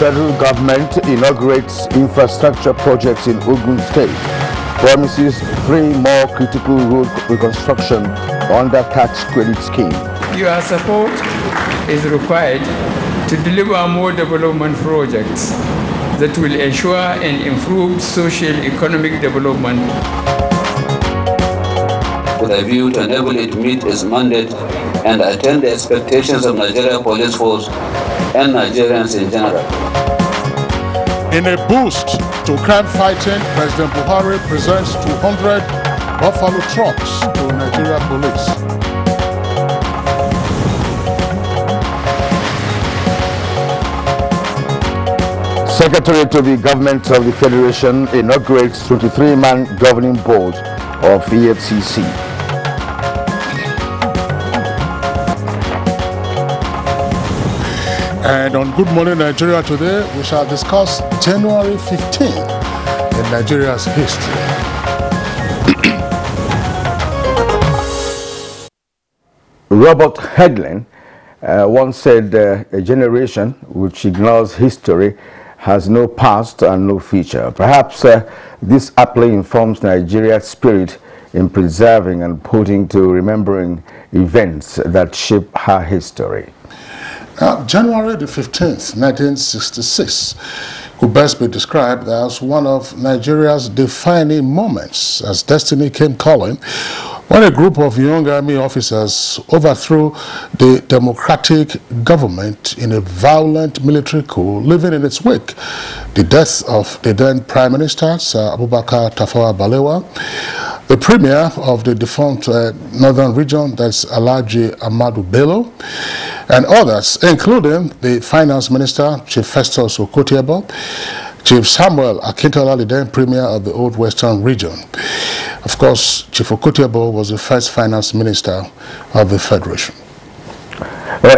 Federal government inaugurates infrastructure projects in Ogun State, promises 3 more critical road reconstruction under tax credit scheme. Your support is required to deliver more development projects that will ensure an improved socio-economic development, with a view to enable it to meet its mandate and attain the expectations of Nigeria Police Force and Nigerians in general. In a boost to crime fighting, President Buhari presents 200 Buffalo trucks to Nigeria Police. Secretary to the Government of the Federation inaugurates 23-man governing board of EFCC. And on Good Morning Nigeria today, we shall discuss January 15th in Nigeria's history. Robert Hedlund once said, a generation which ignores history has no past and no future. Perhaps this aptly informs Nigeria's spirit in preserving and putting to remembering events that shape her history. January the 15th, 1966, could best be described as one of Nigeria's defining moments as destiny came calling, when a group of young army officers overthrew the democratic government in a violent military coup, leaving in its wake the death of the then Prime Minister, Sir Abubakar Tafawa Balewa, the Premier of the defunct Northern Region, that's Alhaji Ahmadu Bello, and others, including the Finance Minister, Chief Festus Okotie-Eboh, Chief Samuel Akintola, the then Premier of the Old Western Region. Of course, Chief Okotie-Eboh was the first Finance Minister of the Federation.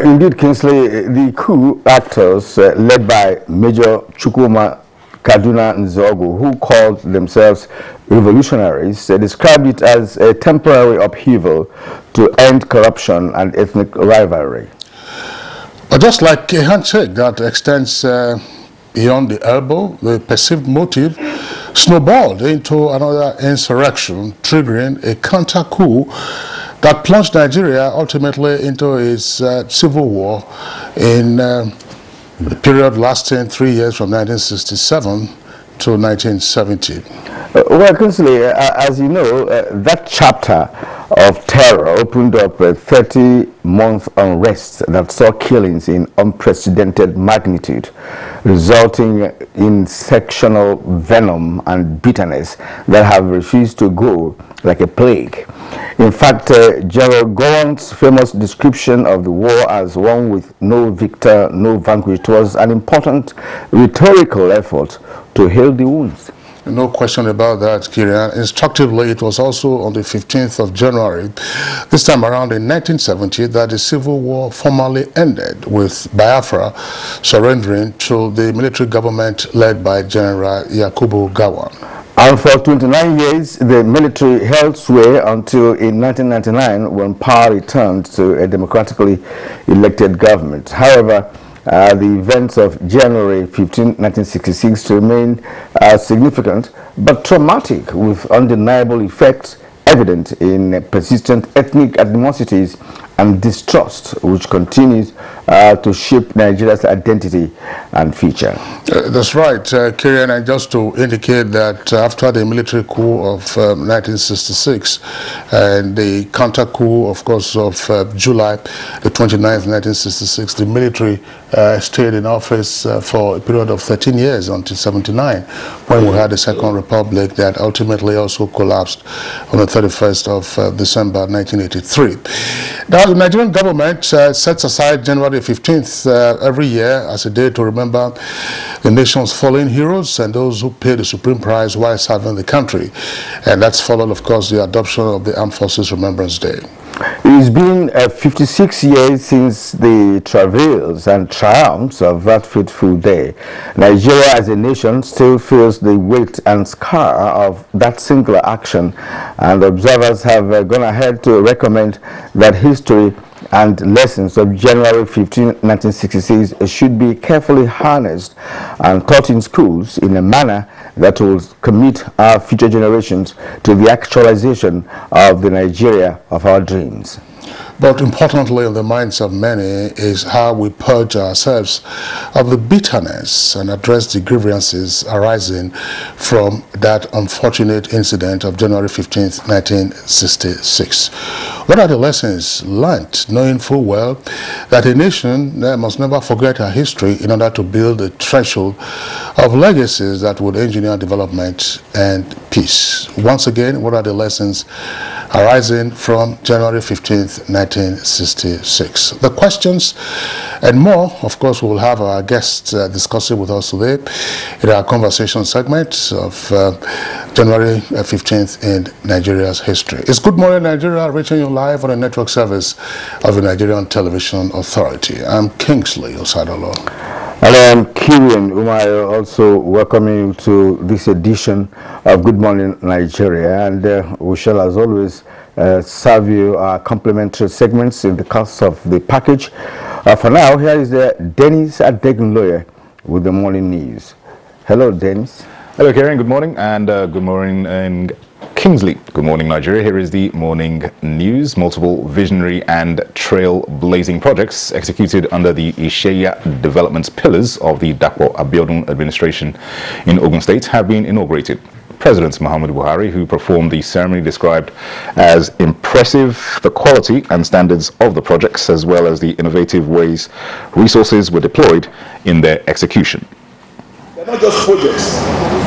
Indeed, Kingsley, the coup actors led by Major Chukwuma Kaduna Nzogu, who called themselves revolutionaries, described it as a temporary upheaval to end corruption and ethnic rivalry. But just like a handshake that extends beyond the elbow, the perceived motive snowballed into another insurrection, triggering a counter-coup that plunged Nigeria ultimately into its civil war in the period lasting 3 years from 1967 to 1970. Well, Kingsley, as you know, that chapter of terror opened up a 30-month unrest that saw killings in unprecedented magnitude, resulting in sectional venom and bitterness that have refused to go like a plague. In fact, General Gowon's famous description of the war as one with no victor, no vanquished was an important rhetorical effort to heal the wounds. No question about that, Kirian. Instructively, it was also on the 15th of January, this time around in 1970, that the Civil War formally ended, with Biafra surrendering to the military government led by General Yakubu Gowon. And for 29 years, the military held sway until in 1999, when power returned to a democratically elected government. However, the events of January 15, 1966 remain significant but traumatic, with undeniable effects evident in persistent ethnic animosities and distrust, which continues to shape Nigeria's identity and future. That's right, Kirian, and just to indicate that after the military coup of 1966 and the counter coup, of course, of July the 29th, 1966, the military stayed in office for a period of 13 years until 79, when we had the Second Republic that ultimately also collapsed on the 31st of December 1983. Now, the Nigerian government sets aside January 15th every year as a day to remember the nation's fallen heroes and those who paid the supreme price while serving the country. And that's followed, of course, the adoption of the Armed Forces Remembrance Day. It's been 56 years since the travails and triumphs of that fateful day. Nigeria as a nation still feels the weight and scar of that singular action, and observers have gone ahead to recommend that history and lessons of January 15, 1966 should be carefully harnessed and taught in schools in a manner that will commit our future generations to the actualization of the Nigeria of our dreams. But importantly in the minds of many is how we purge ourselves of the bitterness and address the grievances arising from that unfortunate incident of January 15th, 1966. What are the lessons learnt, knowing full well that a nation must never forget her history in order to build a threshold of legacies that would engineer development and peace? Once again, what are the lessons arising from January 15th, 1966? The questions and more, of course, we will have our guests discussing with us today in our conversation segment of January 15th in Nigeria's history. It's Good Morning Nigeria, reaching you live on a network service of the Nigerian Television Authority. I'm Kingsley Osadolo. And I'm Kirian Umayo, also welcoming you to this edition of Good Morning Nigeria. And we shall, as always, serve you our complimentary segments in the course of the package. For now, here is Dennis Adegunloye with the morning news. Hello, Dennis. Hello, Kirian. Good morning, and good morning, Kingsley. Good morning, Nigeria. Here is the morning news. Multiple visionary and trail-blazing projects executed under the Isheya development pillars of the Dapo Abiodun administration in Ogun State have been inaugurated. President Muhammadu Buhari, who performed the ceremony, described as impressive the quality and standards of the projects, as well as the innovative ways resources were deployed in their execution. They're not just projects,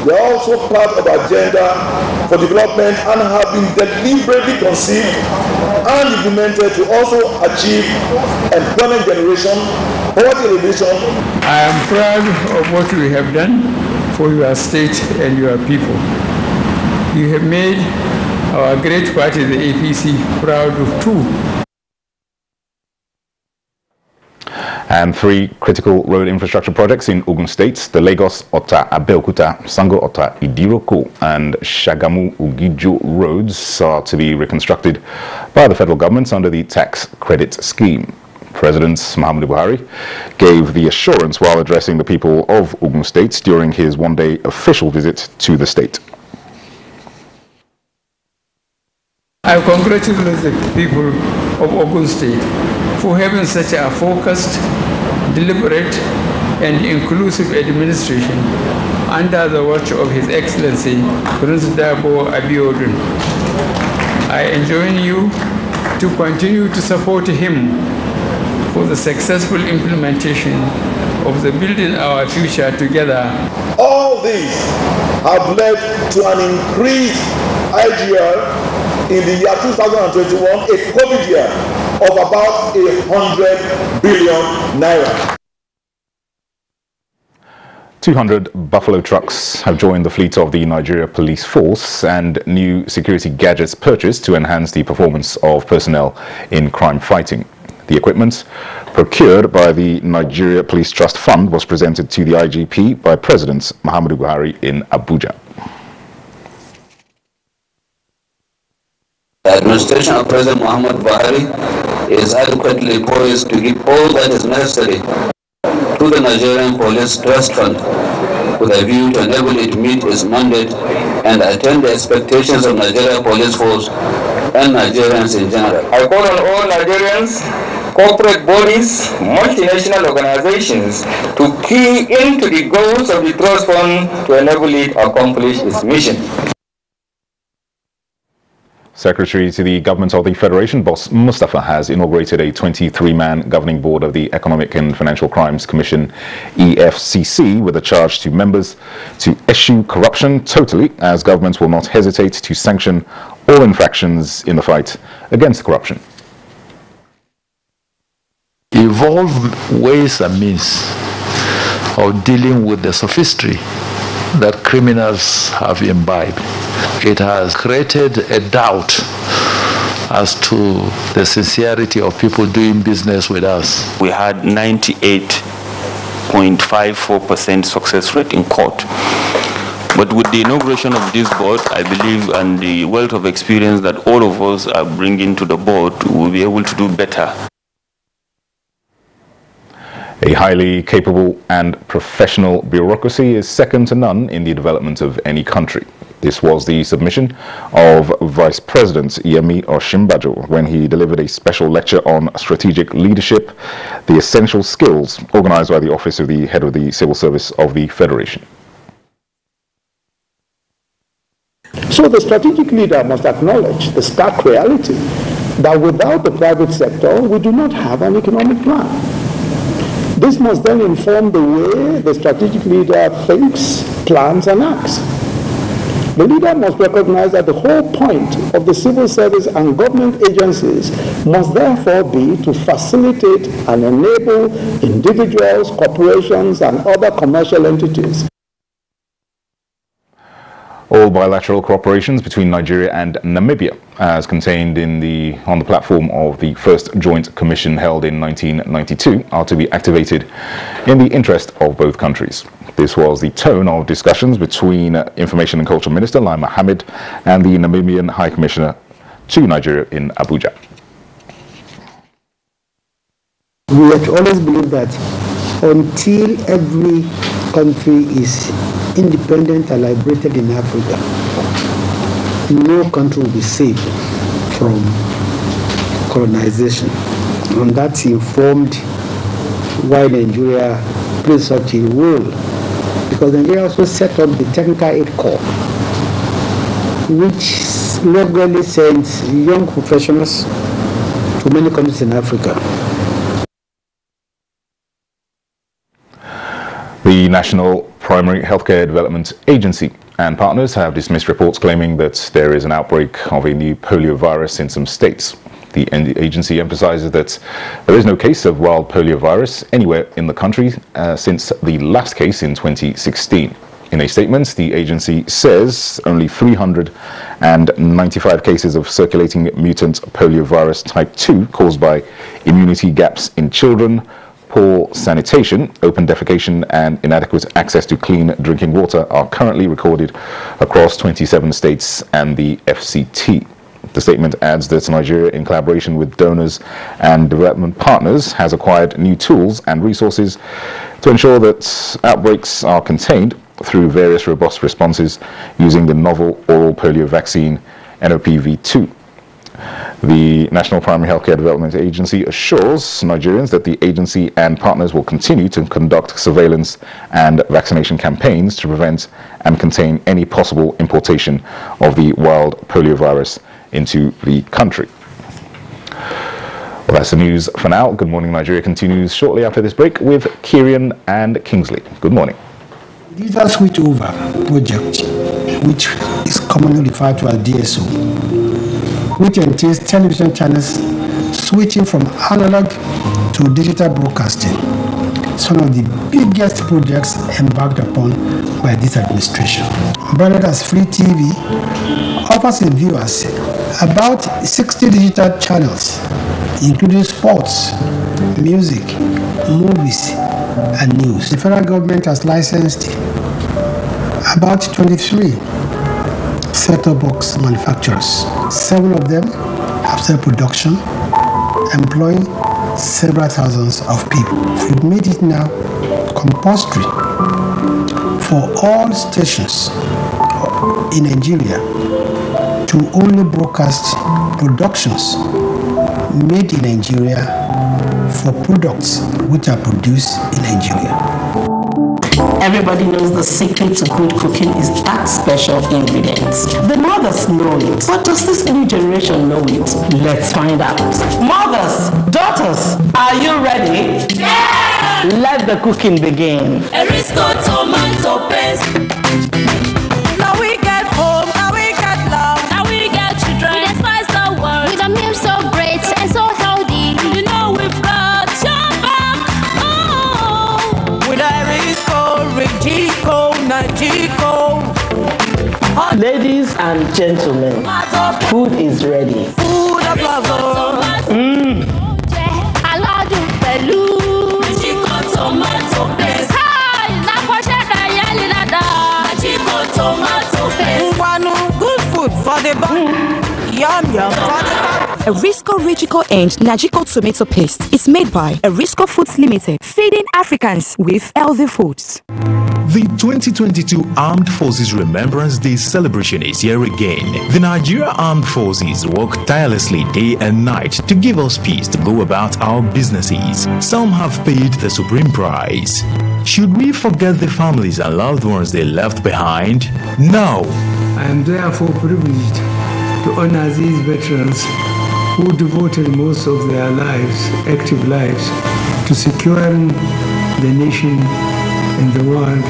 they're also part of agenda for development and have been deliberately conceived and implemented to also achieve employment generation, poverty reduction. I am proud of what we have done for your state and your people. You have made our great party, the APC, proud of too. And 3 critical road infrastructure projects in Ogun State, the Lagos-Ota Abeokuta, Sango-Ota Idiroko, and Shagamu-Ugijo roads are to be reconstructed by the federal government under the tax credit scheme. President Muhammadu Buhari gave the assurance while addressing the people of Ogun State during his one-day official visit to the state. I congratulate the people of Ogun State for having such a focused, deliberate, and inclusive administration under the watch of His Excellency Prince Dapo Abiodun. I enjoin you to continue to support him for the successful implementation of the Building Our Future Together. All these have led to an increased IGR in the year 2021, a COVID year, of about 100 billion naira. 200 Buffalo trucks have joined the fleet of the Nigeria Police Force, and new security gadgets purchased to enhance the performance of personnel in crime fighting. The equipment, procured by the Nigeria Police Trust Fund, was presented to the IGP by President Muhammadu Buhari in Abuja. The administration of President Muhammadu Buhari is adequately poised to give all that is necessary to the Nigerian Police Trust Fund with a view to enable it to meet its mandate and attain the expectations of Nigeria Police Force and Nigerians in general. I call on all Nigerians, corporate bodies, multinational organizations to key into the goals of the Trust Fund to enable it to accomplish its mission. Secretary to the Government of the Federation, Boss Mustafa, has inaugurated a 23-man governing board of the Economic and Financial Crimes Commission, EFCC, with a charge to members to eschew corruption totally, as government will not hesitate to sanction all infractions in the fight against corruption. Evolve ways and means of dealing with the sophistry that criminals have imbibed. It has created a doubt as to the sincerity of people doing business with us. We had 98.54% success rate in court. But with the inauguration of this board, I believe, and the wealth of experience that all of us are bringing to the board, we'll be able to do better. A highly capable and professional bureaucracy is second to none in the development of any country. This was the submission of Vice President Yemi Osinbajo when he delivered a special lecture on strategic leadership, the essential skills, organized by the Office of the Head of the Civil Service of the Federation. So the strategic leader must acknowledge the stark reality that without the private sector, we do not have an economic plan. This must then inform the way the strategic leader thinks, plans, and acts. The leader must recognize that the whole point of the civil service and government agencies must therefore be to facilitate and enable individuals, corporations, and other commercial entities. All bilateral cooperations between Nigeria and Namibia, as contained on the platform of the first joint commission held in 1992, are to be activated in the interest of both countries. This was the tone of discussions between Information and Culture Minister Lai Mohammed and the Namibian High Commissioner to Nigeria in Abuja. We have always believed that until every country is independent and liberated in Africa, no country will be safe from colonization. And that informed why Nigeria plays such a role. Because Nigeria also set up the Technical Aid Corps, which regularly sends young professionals to many countries in Africa. The National Primary Healthcare Development Agency and partners have dismissed reports claiming that there is an outbreak of a new polio virus in some states. The agency emphasizes that there is no case of wild polio virus anywhere in the country since the last case in 2016. In a statement, the agency says only 395 cases of circulating mutant poliovirus type 2 caused by immunity gaps in children, poor sanitation, open defecation, and inadequate access to clean drinking water are currently recorded across 27 states and the FCT. The statement adds that Nigeria, in collaboration with donors and development partners, has acquired new tools and resources to ensure that outbreaks are contained through various robust responses using the novel oral polio vaccine NOPV2. The National Primary Healthcare Development Agency assures Nigerians that the agency and partners will continue to conduct surveillance and vaccination campaigns to prevent and contain any possible importation of the wild poliovirus into the country. Well, that's the news for now. Good Morning Nigeria continues shortly after this break with Kieran and Kingsley. Good morning. Digital switchover project, which is commonly referred to as DSO, which entails television channels switching from analog to digital broadcasting. It's one of the biggest projects embarked upon by this administration. Branded as free TV, offers its viewers about 60 digital channels, including sports, music, movies, and news. The federal government has licensed about 23 set-top box manufacturers. 7 of them have self-production, employing several thousands of people. We've made it now compulsory for all stations in Nigeria to only broadcast productions made in Nigeria for products which are produced in Nigeria. Everybody knows the secret to good cooking is that special ingredient. The mothers know it. But does this new generation know it? Let's find out. Mothers, daughters, are you ready? Yeah! Let the cooking begin. Erisco tomato paste. Now we get home, now we get love, now we get children. We spice the world with a meal so great and so healthy. You know we've got your back. Oh, with Erisco, Rigico, Nagico. Ladies and gentlemen, food is ready. Food of love. Tomato paste. Hi, tomato paste. Good food for the body. Yum yum for the body. Erisco Rigico and Nagico tomato paste is made by Erisco Foods Limited, feeding Africans with healthy foods. The 2022 Armed Forces Remembrance Day celebration is here again. The Nigeria Armed Forces work tirelessly day and night to give us peace to go about our businesses. Some have paid the supreme price. Should we forget the families and loved ones they left behind? No. I am therefore privileged to honor these veterans who devoted most of their lives, active lives, to securing the nation and the world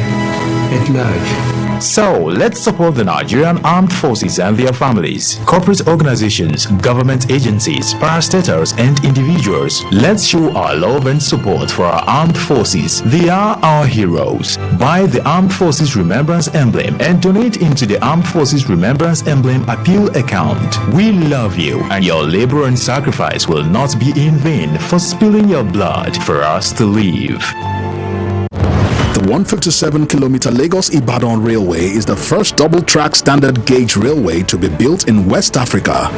at large. So, let's support the Nigerian Armed Forces and their families, corporate organizations, government agencies, parastatals, and individuals. Let's show our love and support for our armed forces. They are our heroes. Buy the Armed Forces Remembrance Emblem and donate into the Armed Forces Remembrance Emblem Appeal account. We love you, and your labor and sacrifice will not be in vain for spilling your blood for us to live. The 157-kilometer Lagos-Ibadan Railway is the first double-track standard gauge railway to be built in West Africa.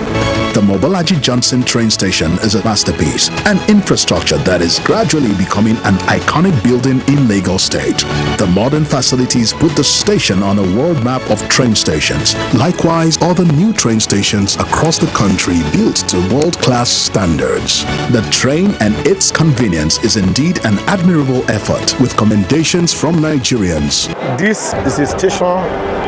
The Mobolaji Johnson train station is a masterpiece, an infrastructure that is gradually becoming an iconic building in Lagos State. The modern facilities put the station on a world map of train stations. Likewise, other new train stations across the country built to world-class standards. The train and its convenience is indeed an admirable effort, with commendations from Nigerians. This is a station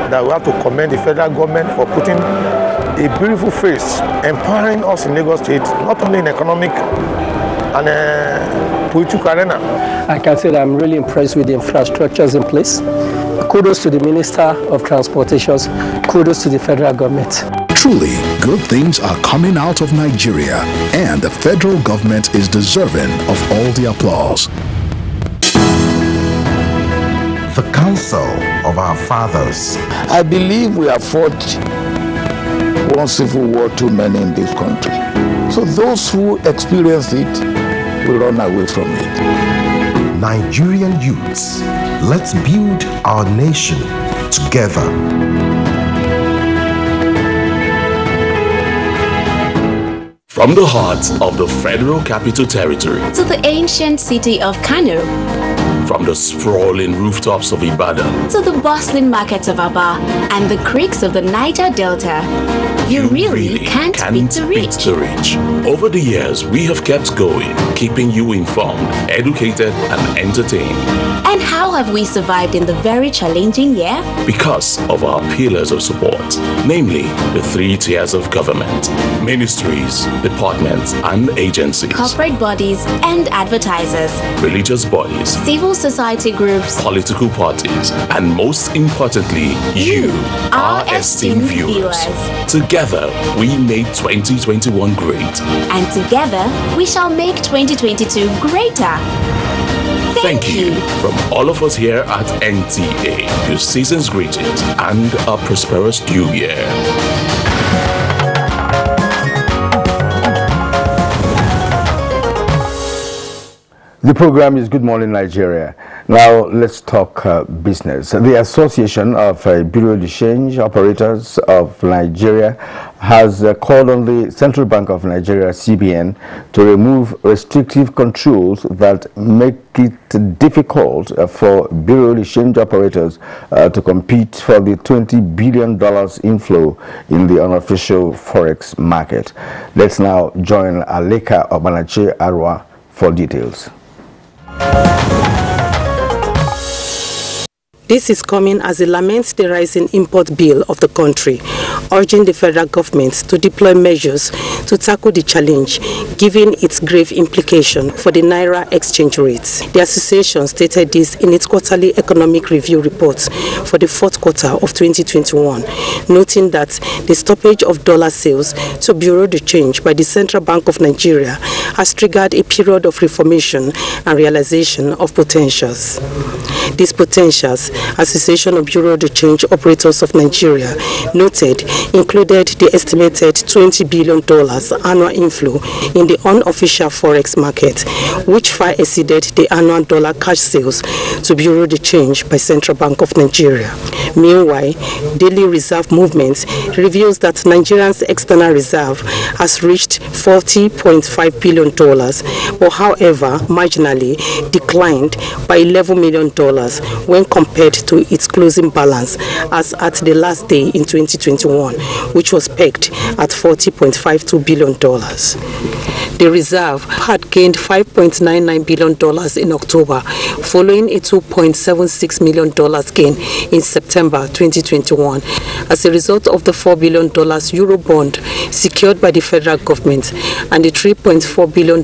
that we have to commend the federal government for putting a beautiful face, empowering us in Lagos State, not only in economic and political arena. I can say that I'm really impressed with the infrastructures in place. Kudos to the Minister of Transportation, kudos to the federal government. Truly, good things are coming out of Nigeria, and the federal government is deserving of all the applause. The counsel of our fathers. I believe we have fought one civil war too many in this country. So those who experience it will run away from it. Nigerian youths, let's build our nation together. From the heart of the Federal Capital Territory to the ancient city of Kano, from the sprawling rooftops of Ibadan to the bustling markets of Aba and the creeks of the Niger Delta, you really can't beat the reach. Over the years, we have kept going, keeping you informed, educated, and entertained. And how have we survived in the very challenging year? Because of our pillars of support, namely the 3 tiers of government: ministries, departments, and agencies, corporate bodies and advertisers, religious bodies, civil society groups, political parties, and most importantly, you, our esteemed viewers. Together, we made 2021 great. And together, we shall make 2022 greater. Thank you. From all of us here at NTA, your season's greetings and a prosperous new year. The program is Good Morning Nigeria. Now let's talk business. The Association of Bureau de Change Operators of Nigeria has called on the Central Bank of Nigeria, CBN, to remove restrictive controls that make it difficult for Bureau de Change operators to compete for the $20 billion inflow in the unofficial forex market. Let's now join Aleka Obanache Arwa for details. This is coming as it laments the rising import bill of the country, urging the federal government to deploy measures to tackle the challenge, given its grave implication for the Naira exchange rates. The association stated this in its quarterly economic review report for the fourth quarter of 2021, noting that the stoppage of dollar sales to Bureau de Change by the Central Bank of Nigeria has triggered a period of reformation and realization of potentials. These potentials, Association of Bureau de Change Operators of Nigeria noted, included the estimated $20 billion annual inflow in the unofficial forex market, which far exceeded the annual dollar cash sales to bureau de change by Central Bank of Nigeria. Meanwhile, daily reserve movements reveals that Nigeria's external reserve has reached $40.5 billion, but however, marginally declined by $11 million when compared to its closing balance as at the last day in 2021, which was pegged at $40.52 billion. The reserve had gained $5.99 billion in October, following a $2.76 million gain in September 2021 as a result of the $4 billion Euro bond secured by the federal government and the $3.4 billion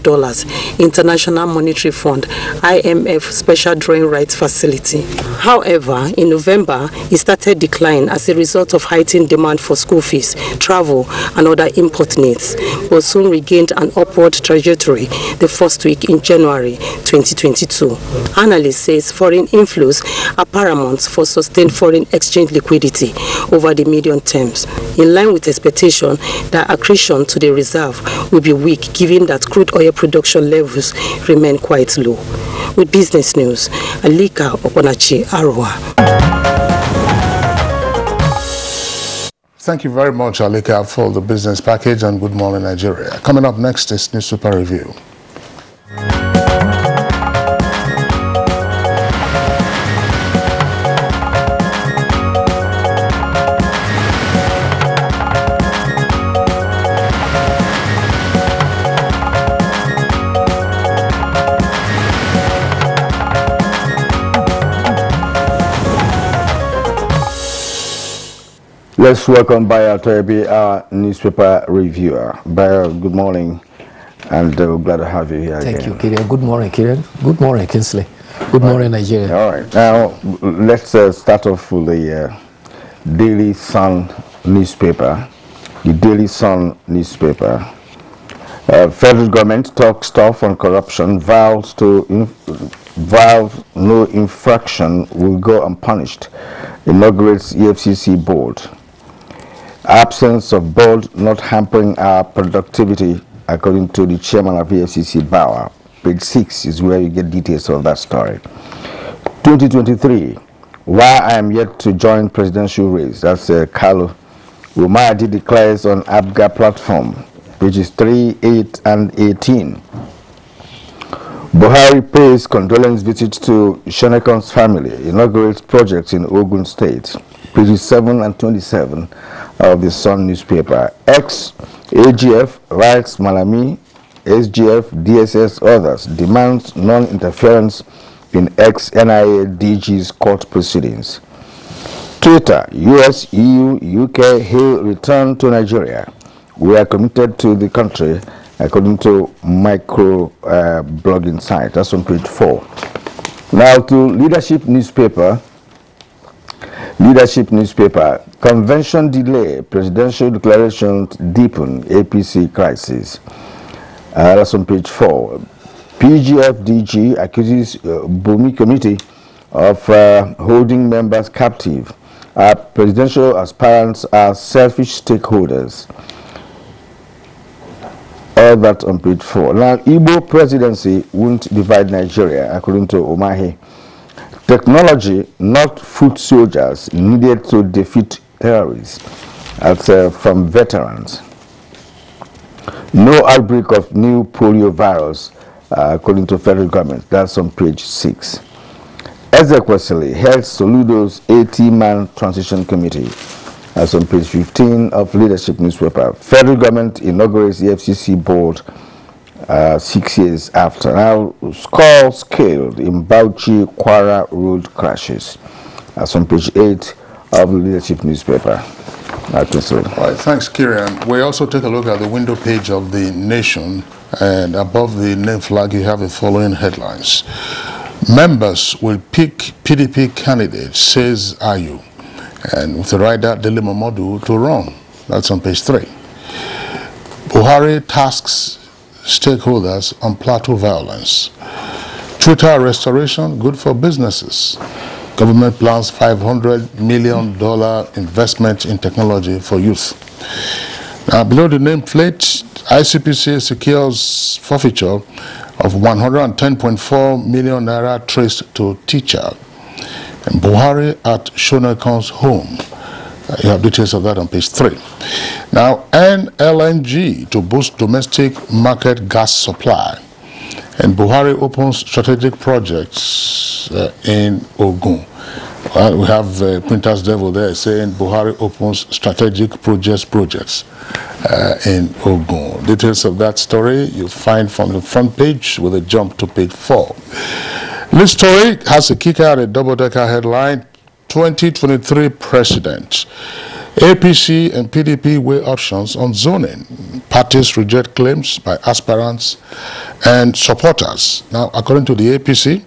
International Monetary Fund IMF Special Drawing Rights Facility. However, in November, it started decline as a result of heightened demand for school fees, travel, and other import needs, but soon regained an upward trajectory the first week in January 2022. Analysts say foreign inflows are paramount for sustained foreign exchange liquidity over the medium terms, in line with expectation that accretion to the reserve will be weak given that crude oil production levels remain quite low. With business news, Alika Oponachi, Arua. Thank you very much, Alika, for the business package, and good morning, Nigeria. Coming up next is Newspaper Review. Let's welcome Bayo Toyebi, our newspaper reviewer. Bayo, good morning, and we're glad to have you here again. Thank you, Kieran. Good morning, Kieran. Good morning, Kingsley. Good morning, Nigeria. All right. Now, let's start off with the Daily Sun newspaper. The Daily Sun newspaper. Federal government talks tough on corruption, vows no infraction will go unpunished, inaugurates EFCC board. Absence of board not hampering our productivity, according to the chairman of EFCC, Bauer. Page 6 is where you get details of that story. 2023, why I am yet to join presidential race. That's Carlo Umadi declares on ABGA platform, pages 3, 8, and 18. Buhari pays condolence visit to Shonekon's family, inaugurates projects in Ogun State, pages 7 and 27 of the Sun newspaper. Ex-AGF writes Malami, SGF, DSS, others demands non-interference in ex-NIA DG's court proceedings. Twitter, US, EU, UK hail return to Nigeria. We are committed to the country, according to micro blogging site. That's on page 4. Now to Leadership newspaper. Leadership newspaper. Convention delay, presidential declarations deepen APC crisis. That's on page 4. PGF-DG accuses Bumi committee of holding members captive. Presidential aspirants are selfish stakeholders. All that on page 4. Now, Igbo presidency won't divide Nigeria, according to Omahe. Technology, not foot soldiers, needed to defeat terrorists. That's from veterans. No outbreak of new polio virus, according to federal government. That's on page 6. Ezekwesili heads Soludo's 80-man transition committee. That's on page 15 of Leadership newspaper. Federal government inaugurates the FCC board 6 years after. Now, score scaled in Bauchi Kwara road crashes. That's on page 8 of the Leadership newspaper. All right, thanks, Kieran. We also take a look at the window page of The Nation, and above the name flag you have the following headlines. Members will pick PDP candidates, says Ayu. And with the rider Dele Momodu to run. That's on page 3. Buhari tasks stakeholders on plateau violence. Twitter restoration, good for businesses. Government plans $500 million investment in technology for youth. Now, below the nameplate, ICPC secures forfeiture of 110.4 million naira traced to teacher. And Buhari at Shonekan's home. You have details of that on page 3. Now, NLNG to boost domestic market gas supply. And Buhari opens strategic projects in Ogun. Well, we have Printer's Devil there saying Buhari opens strategic projects in Ogun. Details of that story you find from the front page with a jump to page 4. This story has a kicker at a double-decker headline, 2023 President. APC and PDP weigh options on zoning. Parties reject claims by aspirants and supporters. Now, according to the APC,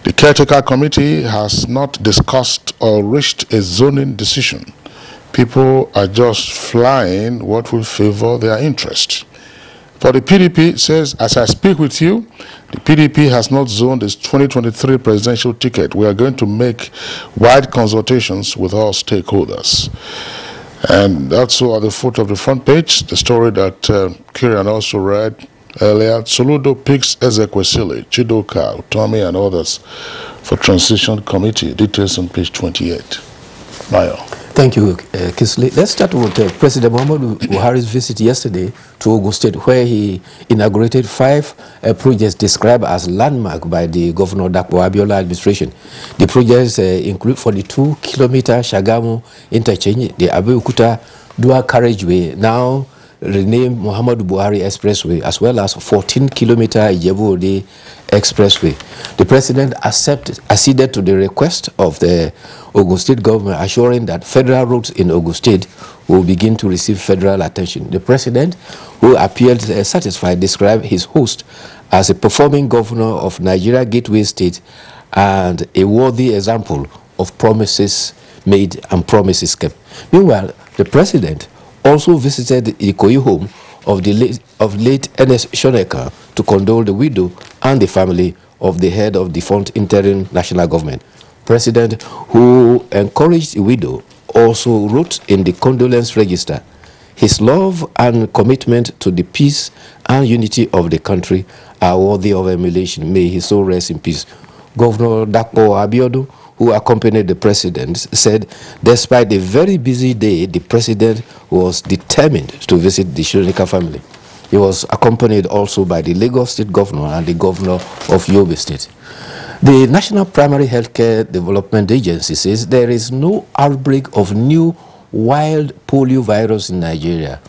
the caretaker committee has not discussed or reached a zoning decision. People are just flying what will favor their interest. For the PDP, says, as I speak with you, the PDP has not zoned its 2023 presidential ticket. We are going to make wide consultations with all stakeholders. And also at the foot of the front page, the story that Kieran also read earlier, Soludo picks Ezekwesili, Chidoka, Utomi and others for transition committee. Details on page 28. Mayo. Thank you, Kisley. Let's start with President Muhammadu Buhari's visit yesterday to Ogun State, where he inaugurated 5 projects described as landmark by the Governor Dapo Abiola administration. The projects include 42-kilometer Shagamu interchange, the Abeokuta dual carriageway, now renamed Muhammadu Buhari Expressway, as well as 14-kilometer Ijebu-Ode Expressway. The president acceded to the request of the Ogun State government, assuring that federal roads in Ogun State will begin to receive federal attention. The president, who appeared satisfied, described his host as a performing governor of Nigeria Gateway State and a worthy example of promises made and promises kept. Meanwhile, the president also visited the Ikoyi home of the late Ernest Shoneka to condole the widow and the family of the head of defunct interim national government. President, who encouraged the widow, also wrote in the condolence register, his love and commitment to the peace and unity of the country are worthy of emulation. May his soul rest in peace. Governor Dapo Abiodun, who accompanied the president, said despite a very busy day, the president was determined to visit the Shoneka family. He was accompanied also by the Lagos State Governor and the Governor of Yobe State. The National Primary Healthcare Development Agency says there is no outbreak of new wild polio virus in Nigeria.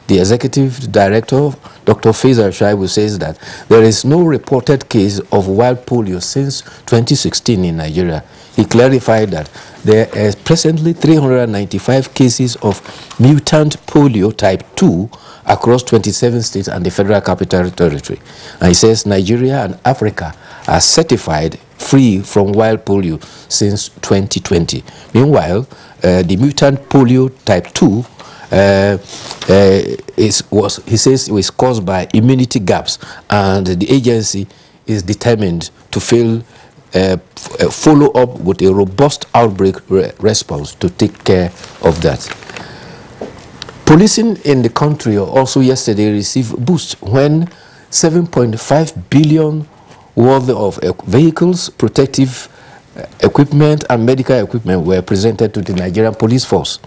The executive director, Dr. Faisal Shaibu, says that there is no reported case of wild polio since 2016 in Nigeria. He clarified that there are presently 395 cases of mutant polio type 2 across 27 states and the Federal Capital Territory. And he says Nigeria and Africa are certified free from wild polio since 2020. Meanwhile, the mutant polio type 2 he says it was caused by immunity gaps, and the agency is determined to follow up with a robust outbreak response to take care of that. Policing in the country also yesterday received boost when 7.5 billion worth of vehicles, protective equipment and medical equipment were presented to the Nigerian police force.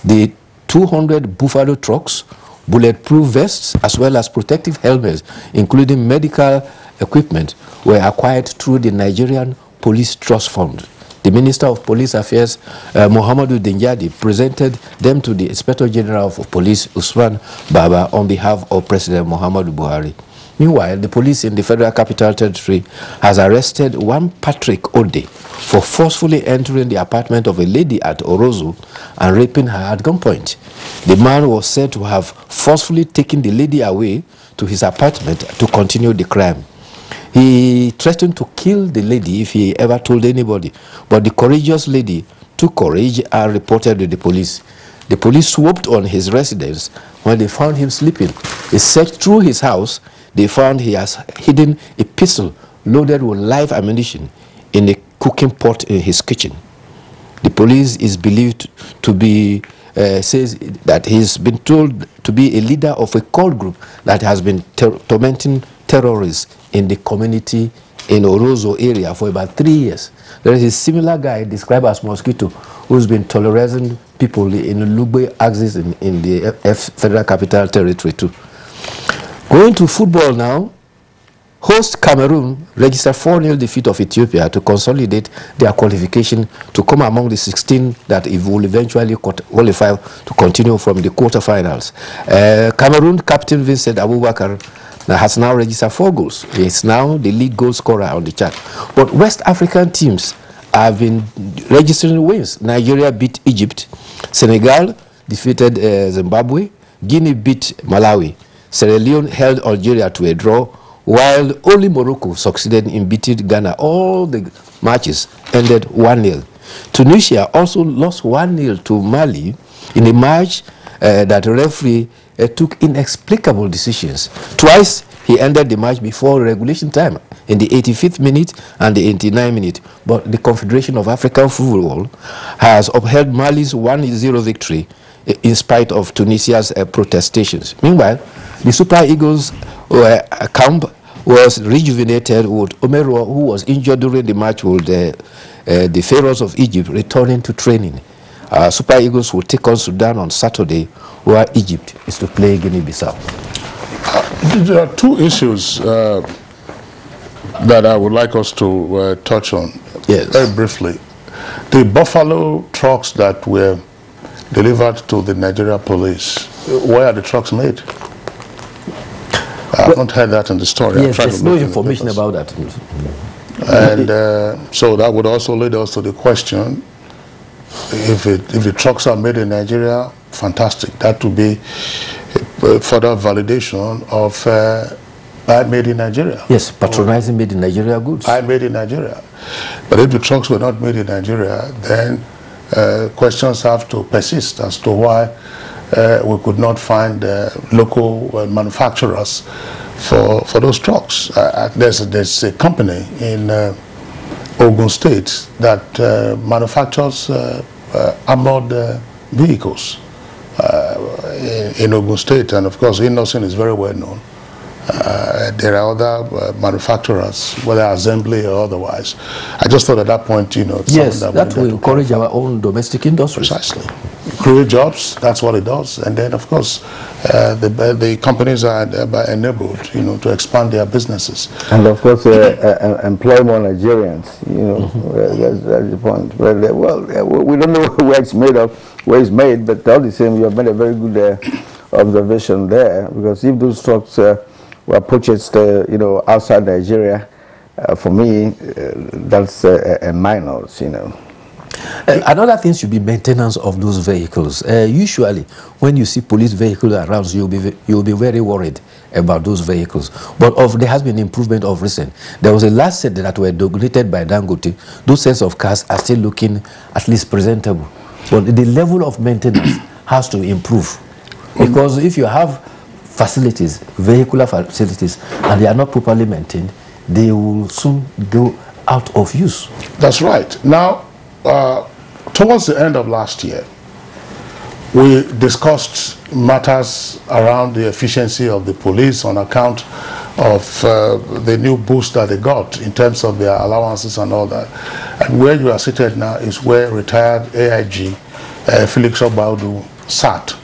The 200 Buffalo trucks, bulletproof vests, as well as protective helmets, including medical equipment, were acquired through the Nigerian Police Trust Fund. The Minister of Police Affairs, Muhammadu Dinjadi, presented them to the Inspector General of Police, Usman Baba, on behalf of President Muhammadu Buhari. Meanwhile, the police in the Federal Capital Territory has arrested one Patrick Ode for forcefully entering the apartment of a lady at Orozu and raping her at gunpoint. The man was said to have forcefully taken the lady away to his apartment to continue the crime. He threatened to kill the lady if he ever told anybody, but the courageous lady took courage and reported to the police. The police swooped on his residence when they found him sleeping. They searched through his house. They found he has hidden a pistol loaded with live ammunition in a cooking pot in his kitchen. The police is believed to be, says that he's been told to be a leader of a cult group that has been tormenting terrorists in the community in Orozo area for about 3 years. There is a similar guy described as Mosquito who's been terrorizing people in Lugbe axis in the Federal Capital Territory too. Going to football now, host Cameroon registered 4-0 defeat of Ethiopia to consolidate their qualification to come among the 16 that will eventually qualify to continue from the quarterfinals. Cameroon captain Vincent Abubakar has now registered 4 goals. He is now the lead goal scorer on the chart. But West African teams have been registering wins. Nigeria beat Egypt. Senegal defeated Zimbabwe. Guinea beat Malawi. Sierra Leone held Algeria to a draw, while only Morocco succeeded in beating Ghana. All the matches ended 1-0. Tunisia also lost 1-0 to Mali in a match that referee took inexplicable decisions. Twice he ended the match before regulation time, in the 85th minute and the 89th minute. But the Confederation of African Football has upheld Mali's 1-0 victory in spite of Tunisia's protestations. Meanwhile, the Super Eagles camp was rejuvenated with Omero, who was injured during the match with the Pharaohs of Egypt, returning to training. Super Eagles will take on Sudan on Saturday, where Egypt is to play Guinea-Bissau. There are 2 issues that I would like us to touch on very briefly. The Buffalo trucks that were delivered to the Nigeria police, where are the trucks made? I haven't heard that in the story. Yes, there's no information about that. And so that would also lead us to the question, if the trucks are made in Nigeria, fantastic. That would be further validation of I made in Nigeria. Yes, patronizing made in Nigeria goods. I made in Nigeria. But if the trucks were not made in Nigeria, then questions have to persist as to why we could not find local manufacturers for those trucks. There's a company in Ogun State that manufactures armored vehicles in Ogun State, and of course Innoson is very well known. There are other manufacturers, whether assembly or otherwise. I just thought at that point, yes, that will encourage our own domestic industry. Precisely. Create jobs, that's what it does. And then, of course, the companies are enabled, to expand their businesses. And of course, employ more Nigerians, that's the point. Well, we don't know where it's made of, where it's made, but all the same, you have made a very good observation there, because if those trucks were purchased, outside Nigeria, for me, that's a minus, Another thing should be maintenance of those vehicles. Usually, when you see police vehicles around, you'll be very worried about those vehicles. But there has been improvement of recent. There was a last set that were donated by Dangote. Those sets of cars are still looking at least presentable. But the level of maintenance has to improve, because if you have facilities, vehicular facilities, and they are not properly maintained, they will soon go out of use. That's right. Now, towards the end of last year, we discussed matters around the efficiency of the police on account of the new boost that they got in terms of their allowances and all that. And where you are seated now is where retired AIG Felix Obaudu sat.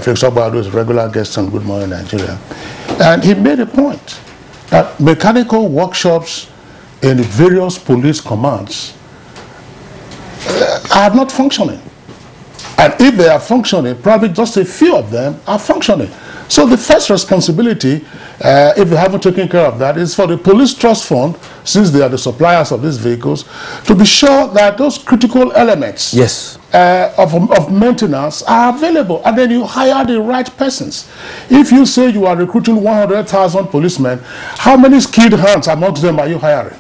Felix Obaudu is a regular guest on Good Morning Nigeria. And he made a point that mechanical workshops in various police commands are not functioning. And if they are functioning, probably just a few of them are functioning. So the first responsibility, if they haven't taken care of that, is for the Police Trust Fund, since they are the suppliers of these vehicles, to be sure that those critical elements of maintenance are available, and then you hire the right persons. If you say you are recruiting 100,000 policemen, how many skilled hands amongst them are you hiring?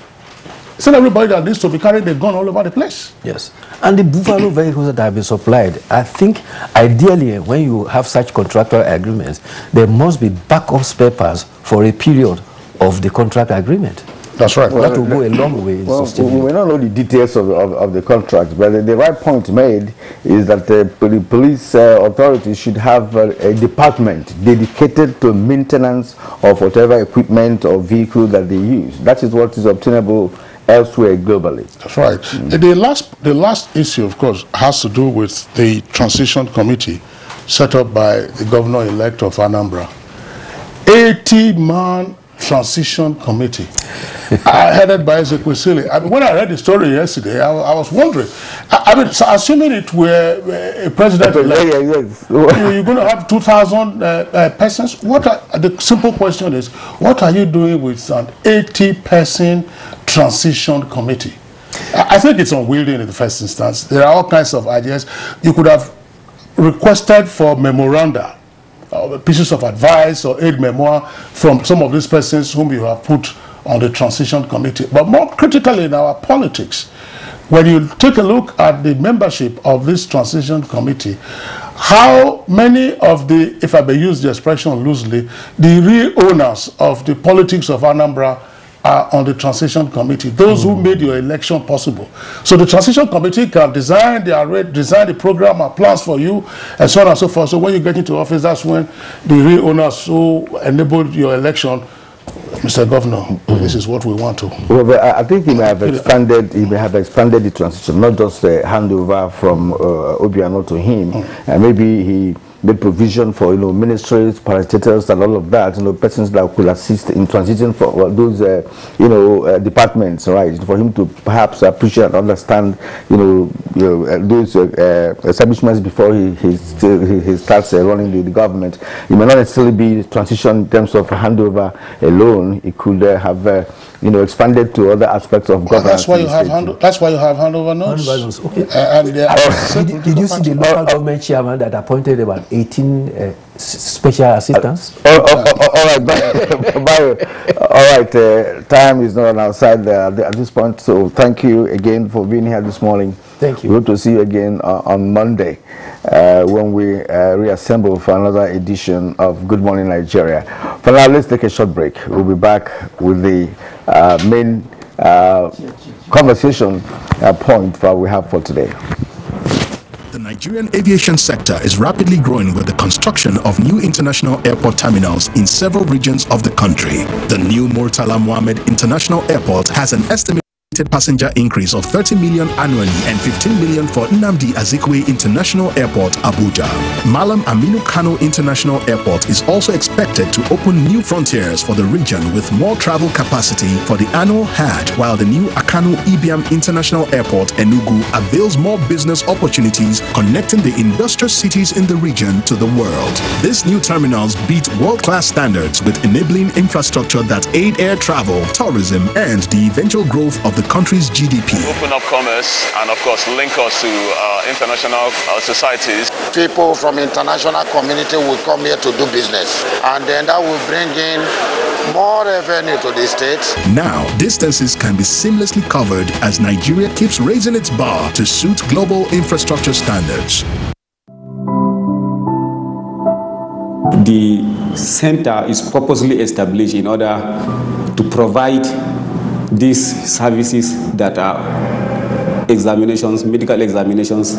It's not everybody that needs to be carrying a gun all over the place. Yes. And the Buffalo vehicles that have been supplied, I think ideally when you have such contractual agreements, there must be backup spare parts for a period of the contract agreement. That's right. Well, that will go a long way in sustaining. We may not know the details of the contract, but the right point made is that the police authorities should have a department dedicated to maintenance of whatever equipment or vehicle that they use. That is what is obtainable elsewhere globally. That's right. The last issue, of course, has to do with the transition committee set up by the governor-elect of Anambra. 80-man transition committee headed by Ezekwesili. I mean, when I read the story yesterday, I was wondering. I mean, so assuming it were a president-elect, you're going to have 2,000 persons. The simple question is, what are you doing with an 80-person transition committee? I think it's unwieldy in the first instance. There are all kinds of ideas. You could have requested for memoranda, pieces of advice or aid memoir from some of these persons whom you have put on the transition committee. But more critically in our politics, when you take a look at the membership of this transition committee, how many of the, if I may use the expression loosely, the real owners of the politics of Anambra are on the transition committee, those who made your election possible. So the transition committee can design the program and plans for you, and so on and so forth. So when you get into office, that's when the real owners who enabled your election, Mr. Governor, this is what we want to. Well, but I think he may have expanded. He may have expanded the transition, not just the handover from Obiano to him, and maybe he made provision for ministries, parastatals, and all of that. Persons that could assist in transition for those departments, right? For him to perhaps appreciate and understand those establishments before he starts running the government. It may not necessarily be transition in terms of handover alone. It could have expanded to other aspects of governance. That's why you have handover notes. Okay. Did you see the local government chairman that appointed about 18 special assistants? All right, all right. Time is not on our side at this point. So thank you again for being here this morning. Thank you. We hope to see you again on Monday when we reassemble for another edition of Good Morning Nigeria. For now, let's take a short break. We'll be back with the main conversation point that we have for today. The Nigerian aviation sector is rapidly growing with the construction of new international airport terminals in several regions of the country. The new Murtala Mohammed International Airport has an estimated passenger increase of 30 million annually and 15 million for Nnamdi Azikiwe International Airport, Abuja. Malam Aminu Kano International Airport is also expected to open new frontiers for the region with more travel capacity for the annual Hajj, while the new Akanu Ibiam International Airport, Enugu, avails more business opportunities connecting the industrial cities in the region to the world. These new terminals beat world-class standards with enabling infrastructure that aid air travel, tourism, and the eventual growth of the country's GDP. Open up commerce and of course link us to international societies. People from international community will come here to do business, and then that will bring in more revenue to the state. Now, distances can be seamlessly covered as Nigeria keeps raising its bar to suit global infrastructure standards. The center is purposely established in order to provide these services that are examinations, medical examinations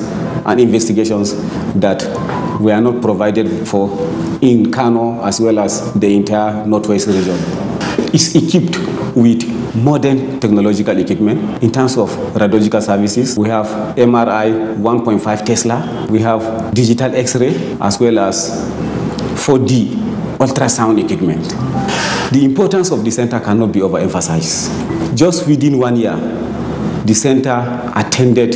and investigations that were not provided for in Kano as well as the entire Northwest region. It's equipped with modern technological equipment in terms of radiological services. We have MRI 1.5 Tesla, we have digital X-ray as well as 4D ultrasound equipment. The importance of the center cannot be overemphasized. Just within 1 year, the center attended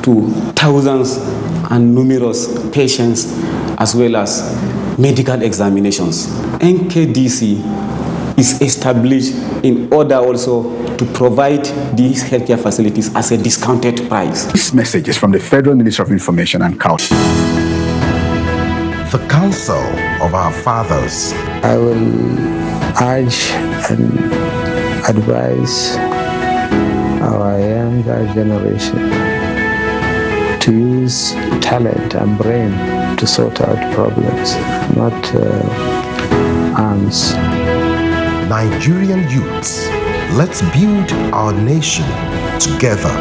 to thousands and numerous patients as well as medical examinations. NKDC is established in order also to provide these healthcare facilities at a discounted price. This message is from the Federal Ministry of Information and Culture. The Council of Our Fathers. I will urge and advise our younger generation to use talent and brain to sort out problems, not arms. Nigerian youths let's build our nation together.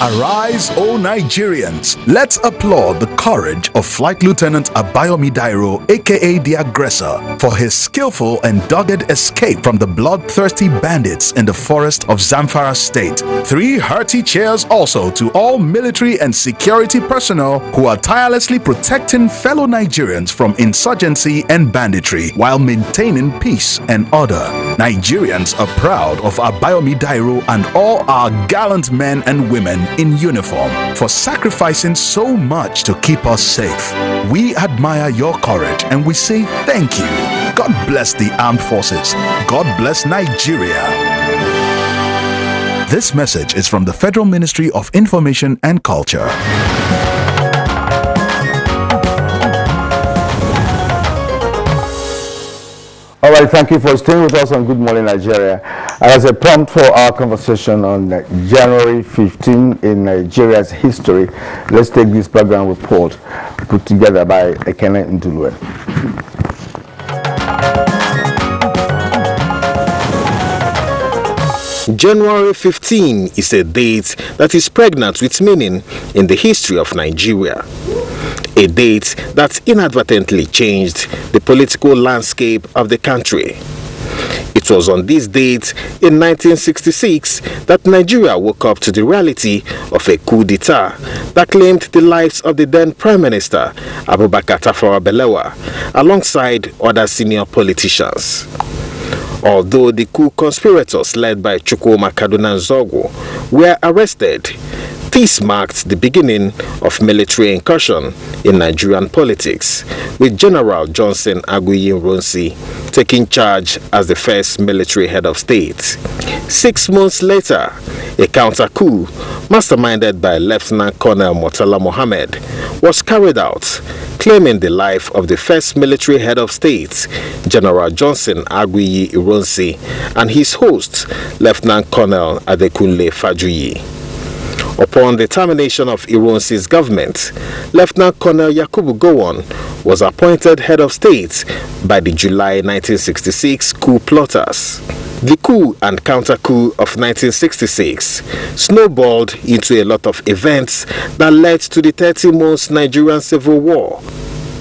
Arise, O Nigerians! Let's applaud the courage of Flight Lieutenant Abayomi Dairo, aka the Aggressor, for his skillful and dogged escape from the bloodthirsty bandits in the forest of Zamfara State. 3 hearty cheers also to all military and security personnel who are tirelessly protecting fellow Nigerians from insurgency and banditry while maintaining peace and order. Nigerians are proud of Abayomi Dairo and all our gallant men and women in uniform for sacrificing so much to keep us safe. We admire your courage and we say thank you. God bless the armed forces. God bless Nigeria. This message is from the Federal Ministry of Information and Culture. All right, thank you for staying with us on Good Morning Nigeria. As a prompt for our conversation on January 15 in Nigeria's history, let's take this program report put together by Ekene Ndulue. January 15 is a date that is pregnant with meaning in the history of Nigeria. A date that inadvertently changed the political landscape of the country. It was on this date in 1966 that Nigeria woke up to the reality of a coup d'etat that claimed the lives of the then Prime Minister Abubakar Tafawa Balewa alongside other senior politicians. Although the coup conspirators led by Chukwuma Kaduna Nzogwu were arrested, this marked the beginning of military incursion in Nigerian politics, with General Johnson Aguiyi Ironsi taking charge as the first military head of state. 6 months later, a counter-coup, masterminded by Lieutenant Colonel Murtala Mohammed, was carried out, claiming the life of the first military head of state, General Johnson Aguiyi Ironsi, and his host, Lieutenant Colonel Adekunle Fajuyi. Upon the termination of Ironsi's government, Lieutenant Colonel Yakubu Gowon was appointed head of state by the July 1966 coup plotters. The coup and counter-coup of 1966 snowballed into a lot of events that led to the 30-month Nigerian Civil War.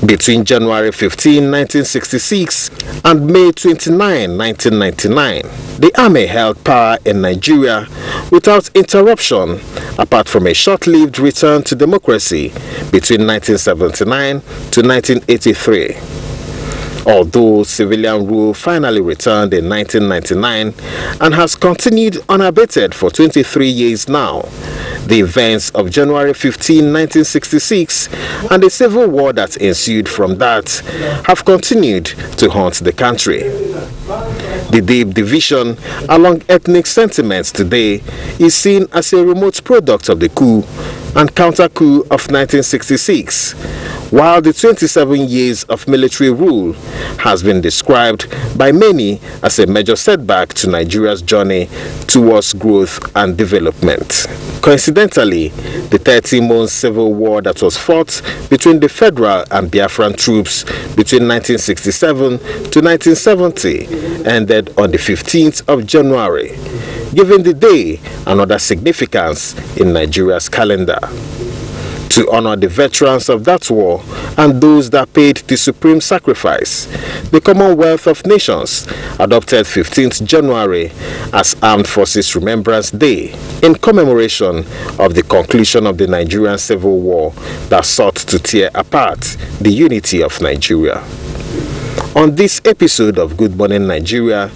Between January 15, 1966 and May 29, 1999, the army held power in Nigeria without interruption, apart from a short-lived return to democracy between 1979 to 1983. Although civilian rule finally returned in 1999 and has continued unabated for 23 years now, the events of January 15, 1966 and the civil war that ensued from that have continued to haunt the country. The deep division along ethnic sentiments today is seen as a remote product of the coup and counter-coup of 1966, while the 27 years of military rule has been described by many as a major setback to Nigeria's journey towards growth and development. Coincidentally, the 30-month civil war that was fought between the federal and Biafran troops between 1967 to 1970 ended on the 15th of January, giving the day another significance in Nigeria's calendar. To honor the veterans of that war and those that paid the supreme sacrifice, the Commonwealth of Nations adopted 15th January as Armed Forces Remembrance Day in commemoration of the conclusion of the Nigerian Civil War that sought to tear apart the unity of Nigeria. On this episode of Good Morning Nigeria,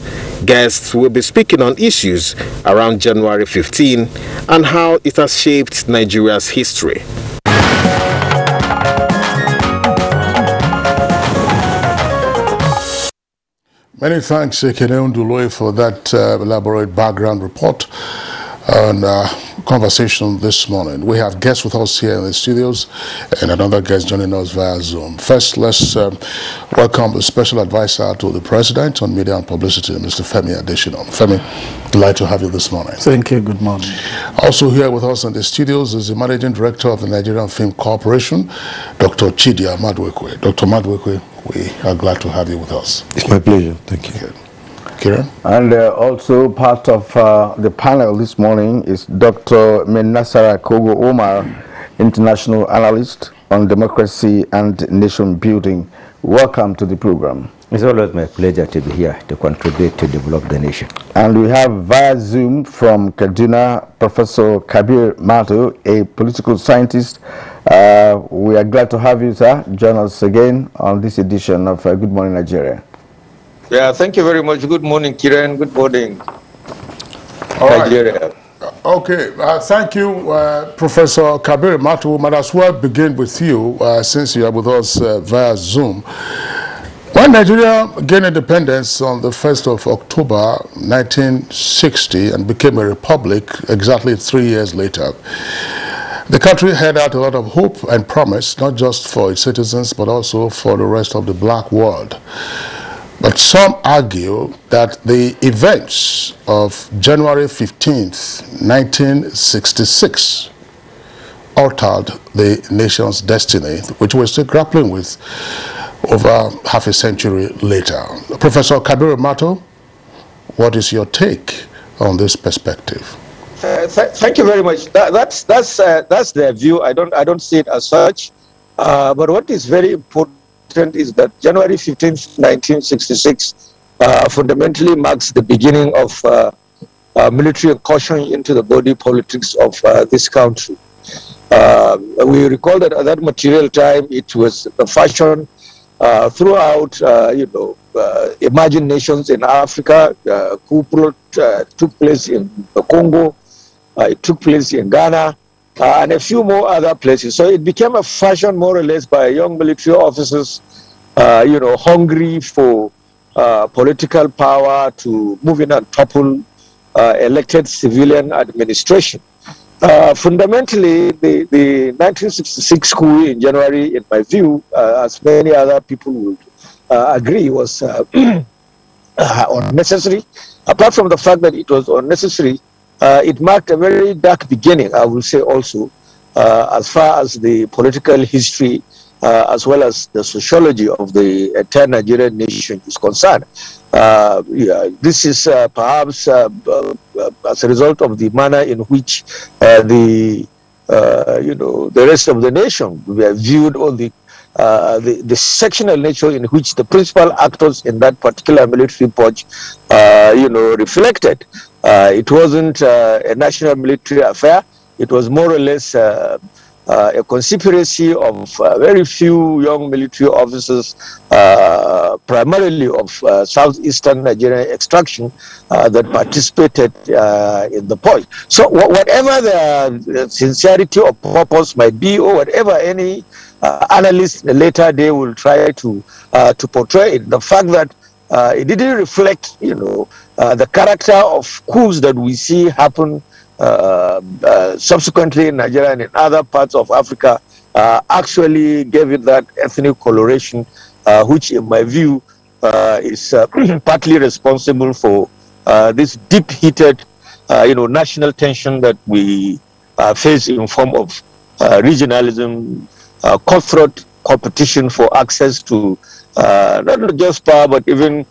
guests will be speaking on issues around January 15 and how it has shaped Nigeria's history. Many thanks, Ekene Ndulue, for that elaborate background report and conversation this morning. We have guests with us here in the studios and another guest joining us via Zoom. First, let's welcome the Special Advisor to the President on Media and Publicity, Mr. Femi Adesina. Femi, delighted to have you this morning. Thank you. Good morning. Also here with us in the studios is the Managing Director of the Nigerian Film Corporation, Dr. Chidi Amadwekwe. Dr. Amadwekwe, we are glad to have you with us. It's my pleasure. Thank you. Kieran? And also part of the panel this morning is Dr. Menasara Kogo Omar, international analyst on democracy and nation building. Welcome to the program. It's always my pleasure to be here to contribute to develop the nation. And we have via Zoom from Kaduna, Professor Kabir Mato, a political scientist. We are glad to have you, sir. Join us again on this edition of Good Morning Nigeria. Yeah, thank you very much. Good morning, Kiran. Good morning, Nigeria. Okay, thank you, Professor Kabir Mato. We might as well begin with you, since you are with us via Zoom. When Nigeria gained independence on the 1st of October 1960 and became a republic exactly 3 years later, the country had out a lot of hope and promise, not just for its citizens, but also for the rest of the black world. But some argue that the events of January 15th, 1966 altered the nation's destiny, which we're still grappling with over half a century later. Professor Kabir Mato, what is your take on this perspective? Thank you very much. That's their view. I don't see it as such. But what is very important is that January 15th, 1966 fundamentally marks the beginning of military incursion into the body politics of this country. We recall that at that material time, it was the fashion throughout, emerging nations in Africa. Coup took place in the Congo, it took place in Ghana, and a few more other places. So it became a fashion more or less by young military officers, hungry for political power to move in and topple elected civilian administration. Fundamentally, the 1966 coup in January, in my view, as many other people would agree, was unnecessary. Apart from the fact that it was unnecessary, it marked a very dark beginning, I will say also, as far as the political history as well as the sociology of the entire Nigerian nation is concerned. This is perhaps as a result of the manner in which the rest of the nation were viewed, or the sectional nature in which the principal actors in that particular military purge, reflected. It wasn't a national military affair. It was more or less a conspiracy of very few young military officers, primarily of southeastern Nigerian extraction, that participated in the purge. So whatever the sincerity of purpose might be, or whatever any analyst in a later day will try to portray it, the fact that it didn't reflect, the character of coups that we see happen subsequently in Nigeria and in other parts of Africa, actually gave it that ethnic coloration, which in my view is partly responsible for this deep-heated national tension that we face in form of regionalism, cutthroat competition for access to not just power, but even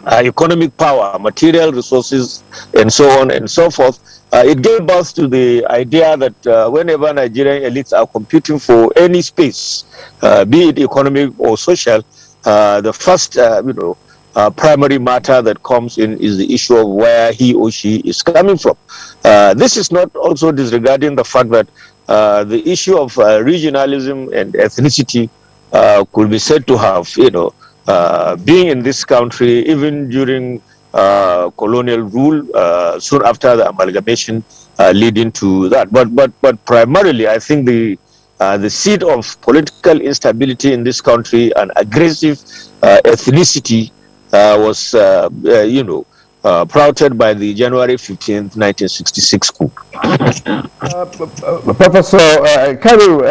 economic power, material resources, and so on and so forth. It gave birth to the idea that whenever Nigerian elites are competing for any space, be it economic or social, the first primary matter that comes in is the issue of where he or she is coming from. This is not also disregarding the fact that the issue of regionalism and ethnicity could be said to have, being in this country even during colonial rule, soon after the amalgamation, leading to that. But primarily, I think the seed of political instability in this country and aggressive ethnicity was, prompted by the January 15th, 1966 coup. Professor Karu,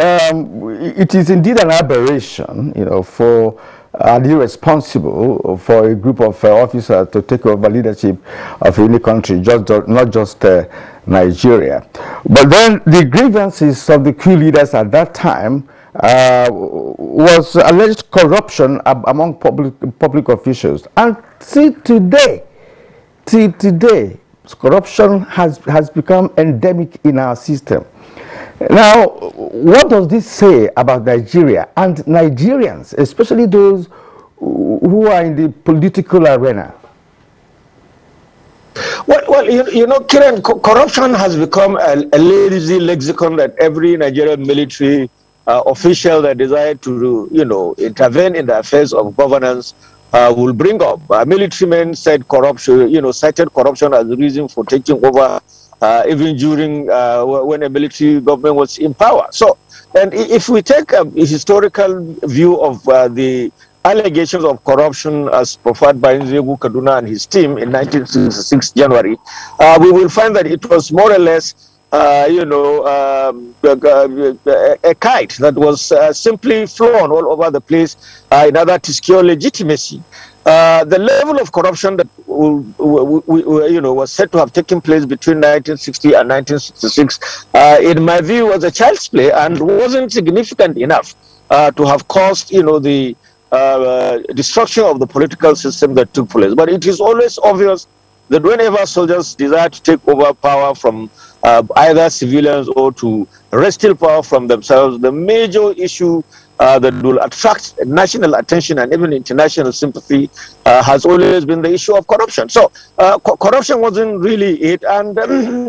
it is indeed an aberration, for irresponsible for a group of officers to take over leadership of any country, not just Nigeria. But then the grievances of the coup leaders at that time was alleged corruption among public officials. And till today, corruption has become endemic in our system. Now, what does this say about Nigeria and Nigerians, especially those who are in the political arena? Well, you know, Kiran, corruption has become a lazy lexicon that every Nigerian military official that desire to, you know, intervene in the affairs of governance will bring up. Military men said corruption, you know, cited corruption as the reason for taking over, even during when a military government was in power. So, and if we take a historical view of the allegations of corruption as profiled by Nzegu Kaduna and his team in 1966 January, we will find that it was more or less, you know, a kite that was simply flown all over the place in order to secure legitimacy. The level of corruption that you know, was said to have taken place between 1960 and 1966, in my view, was a child's play and wasn't significant enough to have caused, you know, the destruction of the political system that took place. But it is always obvious that whenever soldiers desire to take over power from either civilians or to wrestle power from themselves, the major issue that will attract national attention and even international sympathy has always been the issue of corruption. So corruption wasn't really it. And,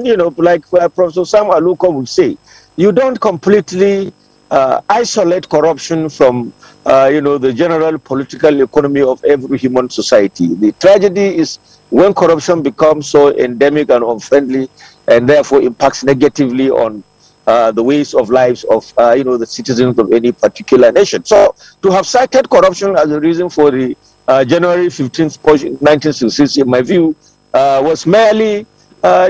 you know, like Professor Sam Aluko would say, you don't completely isolate corruption from you know, the general political economy of every human society. The tragedy is when corruption becomes so endemic and unfriendly and therefore impacts negatively on the ways of lives of you know, the citizens of any particular nation. So to have cited corruption as a reason for the January 15th, 1966, in my view, was merely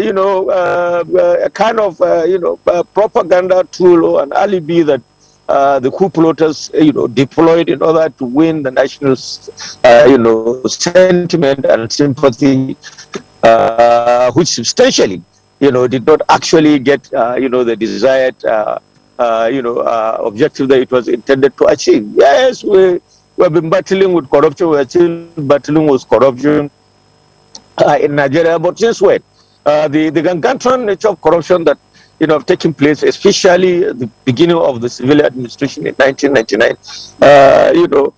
you know, a kind of you know, propaganda tool or an alibi that the coup plotters, you know, deployed in order to win the national, you know, sentiment and sympathy, which substantially, you know, did not actually get, you know, the desired, you know, objective that it was intended to achieve. Yes, we have been battling with corruption. We are still battling with corruption in Nigeria, but since when? The gargantuan nature of corruption that, you know, taking place, especially at the beginning of the civil administration in 1999, you know,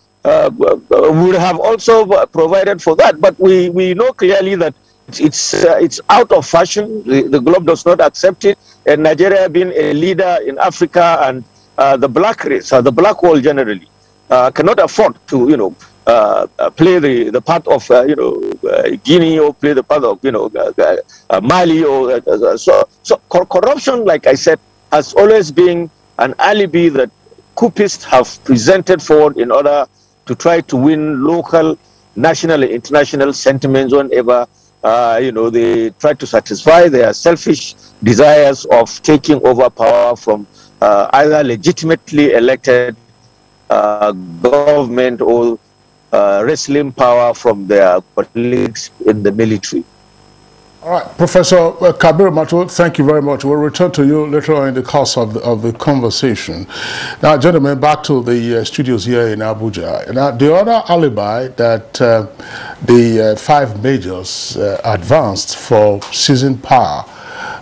would have also provided for that. But we know clearly that it's out of fashion. The globe does not accept it. And Nigeria being a leader in Africa and the black race, the black world generally, cannot afford to, you know, play the part of, you know, Guinea, or play the part of, you know, Mali, or so corruption, like I said, has always been an alibi that coupists have presented forward in order to try to win local, national, and international sentiments whenever, you know, they try to satisfy their selfish desires of taking over power from either legitimately elected government or wrestling power from their colleagues in the military. All right, Professor Kabir Mato, thank you very much. We'll return to you later on in the course of the conversation. Now, gentlemen, back to the studios here in Abuja. Now, the other alibi that the five majors advanced for seizing power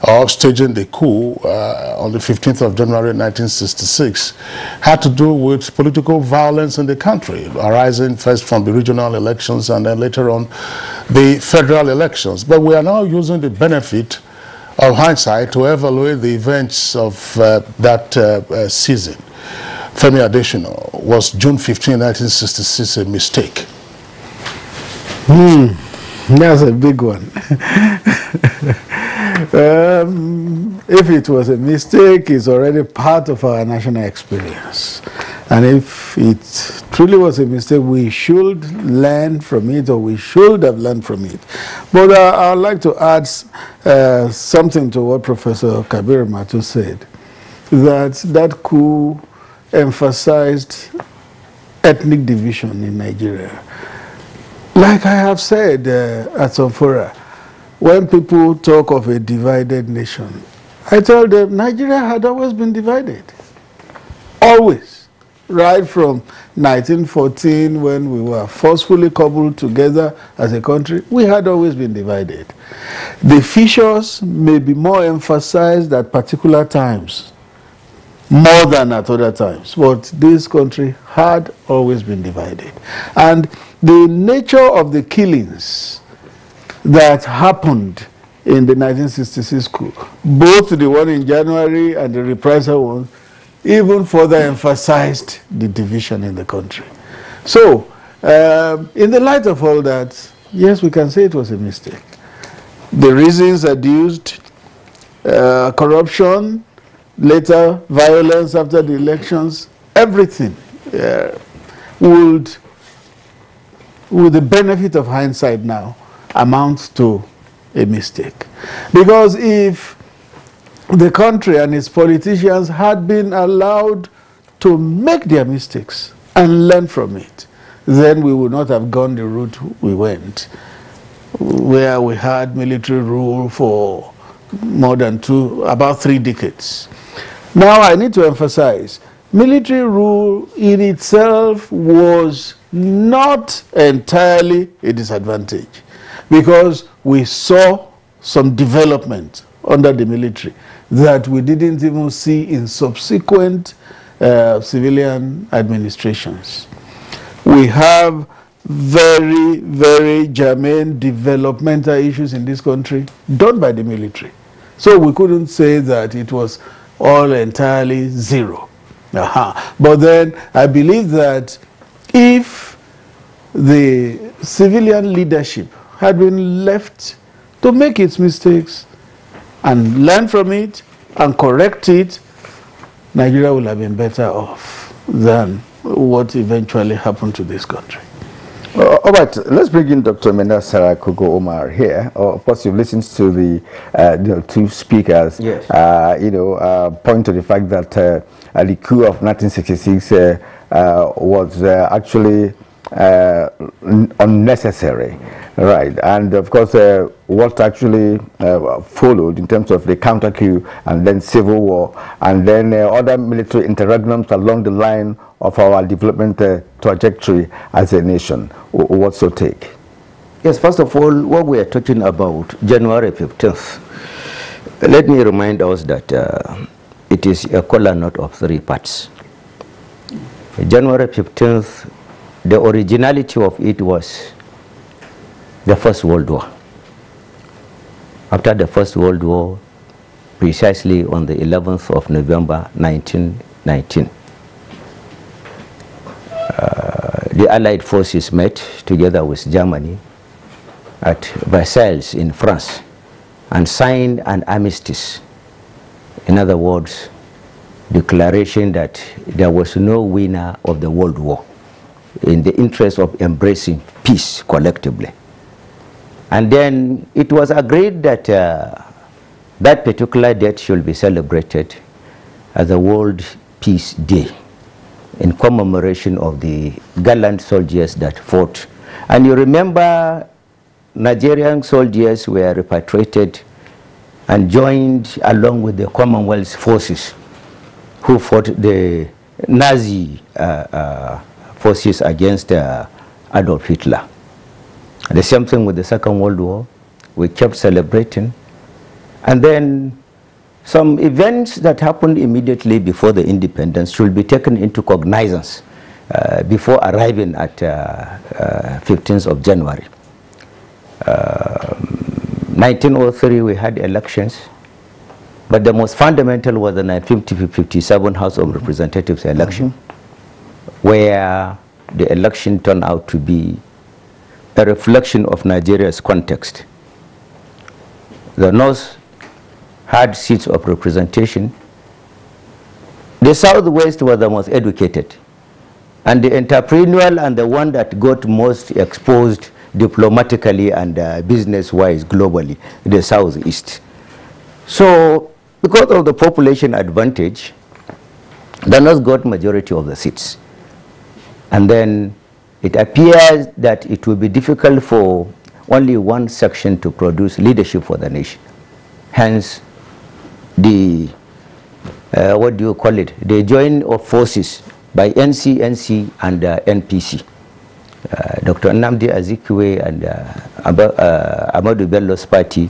or staging the coup on the 15th of January 1966 had to do with political violence in the country, arising first from the regional elections and then later on the federal elections. But we are now using the benefit of hindsight to evaluate the events of that season. Femi Adesina, was June 15, 1966 a mistake? That's a big one. If it was a mistake, it's already part of our national experience. And if it truly was a mistake, we should learn from it, or we should have learned from it. But I'd like to add something to what Professor Kabir Mato said, that coup emphasized ethnic division in Nigeria. Like I have said at Sofora, when people talk of a divided nation, I tell them Nigeria had always been divided. Always. right from 1914 when we were forcefully coupled together as a country, we had always been divided. The fissures may be more emphasized at particular times, more than at other times, but this country had always been divided. And the nature of the killings that happened in the 1966 coup, both the one in January and the reprisal one, even further emphasized the division in the country. So, in the light of all that, yes, we can say it was a mistake. The reasons adduced, corruption, later violence after the elections, everything would, with the benefit of hindsight now, amount to a mistake. Because if the country and its politicians had been allowed to make their mistakes and learn from it, then we would not have gone the route we went, where we had military rule for more than about 3 decades. Now I need to emphasize, military rule in itself was not entirely a disadvantage, because we saw some development under the military that we didn't even see in subsequent civilian administrations. We have very, very germane developmental issues in this country done by the military. So we couldn't say that it was all entirely zero. But then I believe that if the civilian leadership had been left to make its mistakes and learn from it and correct it, Nigeria would have been better off than what eventually happened to this country. All right, let's bring in Dr. Mena Sarakogo Omar here. Of course, you've listened to the 2 speakers. Yes. Point to the fact that the coup of 1966 was actually unnecessary, right? And of course, what actually followed in terms of the counter coup and then civil war and then other military interregnums along the line of our development trajectory as a nation. What's your take? Yes, first of all, what we are talking about, January 15th, let me remind us that it is a kola nut of 3 parts. January 15th, the originality of it was the First World War. After the First World War, precisely on the 11th of November 1919, the Allied forces met together with Germany at Versailles in France and signed an armistice. In other words, declaration that there was no winner of the World War in the interest of embracing peace collectively. And then it was agreed that that particular date should be celebrated as a World Peace Day in commemoration of the gallant soldiers that fought. And you remember Nigerian soldiers were repatriated and joined along with the Commonwealth forces who fought the Nazi forces against Adolf Hitler. The same thing with the Second World War. We kept celebrating. And then some events that happened immediately before the independence should be taken into cognizance before arriving at 15th of January. 1903 we had elections, but the most fundamental was the 1950-57 House of Representatives election, where the election turned out to be a reflection of Nigeria's context. The North had seats of representation. The Southwest was the most educated, and the entrepreneurial and the one that got most exposed diplomatically and business-wise globally, the Southeast. So because of the population advantage, the North got majority of the seats. And then it appears that it will be difficult for only one section to produce leadership for the nation. Hence, the, what do you call it, the joining of forces by NCNC and NPC. Dr. Nnamdi Azikiwe and Ahmadu Bello's party.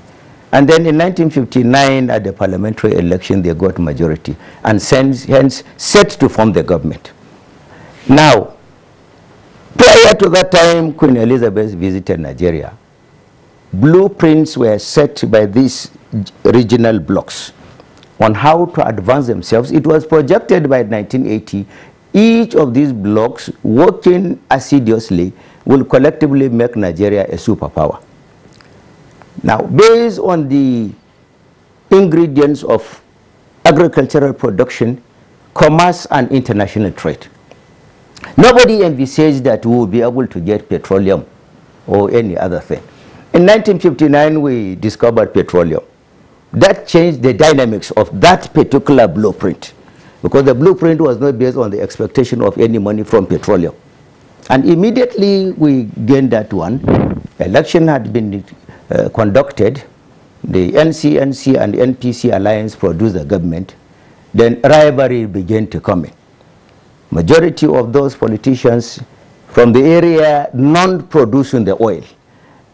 And then in 1959, at the parliamentary election, they got majority and hence set to form the government. Now, prior to that time, Queen Elizabeth visited Nigeria. Blueprints were set by these regional blocks on how to advance themselves. It was projected by 1980, each of these blocks, working assiduously, will collectively make Nigeria a superpower. Now, based on the ingredients of agricultural production, commerce, and international trade, nobody envisaged that we would be able to get petroleum or any other thing. In 1959, we discovered petroleum. That changed the dynamics of that particular blueprint, because the blueprint was not based on the expectation of any money from petroleum. And immediately we gained that one. Election had been conducted. The NCNC and NPC alliance produced the government. Then rivalry began to come in. Majority of those politicians from the area non-producing the oil.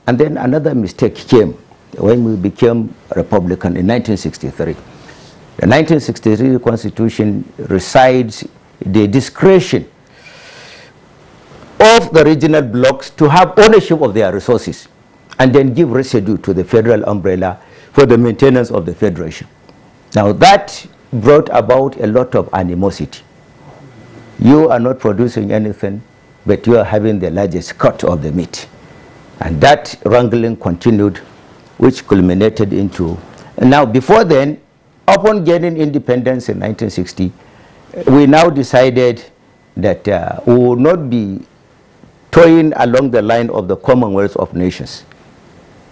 And then another mistake came when we became Republican in 1963. The 1963 Constitution resides the discretion of the regional blocks to have ownership of their resources and then give residue to the federal umbrella for the maintenance of the federation. Now that brought about a lot of animosity. You are not producing anything, but you are having the largest cut of the meat. And that wrangling continued, which culminated into, now before then, upon gaining independence in 1960, we now decided that we will not be toying along the line of the Commonwealth of Nations.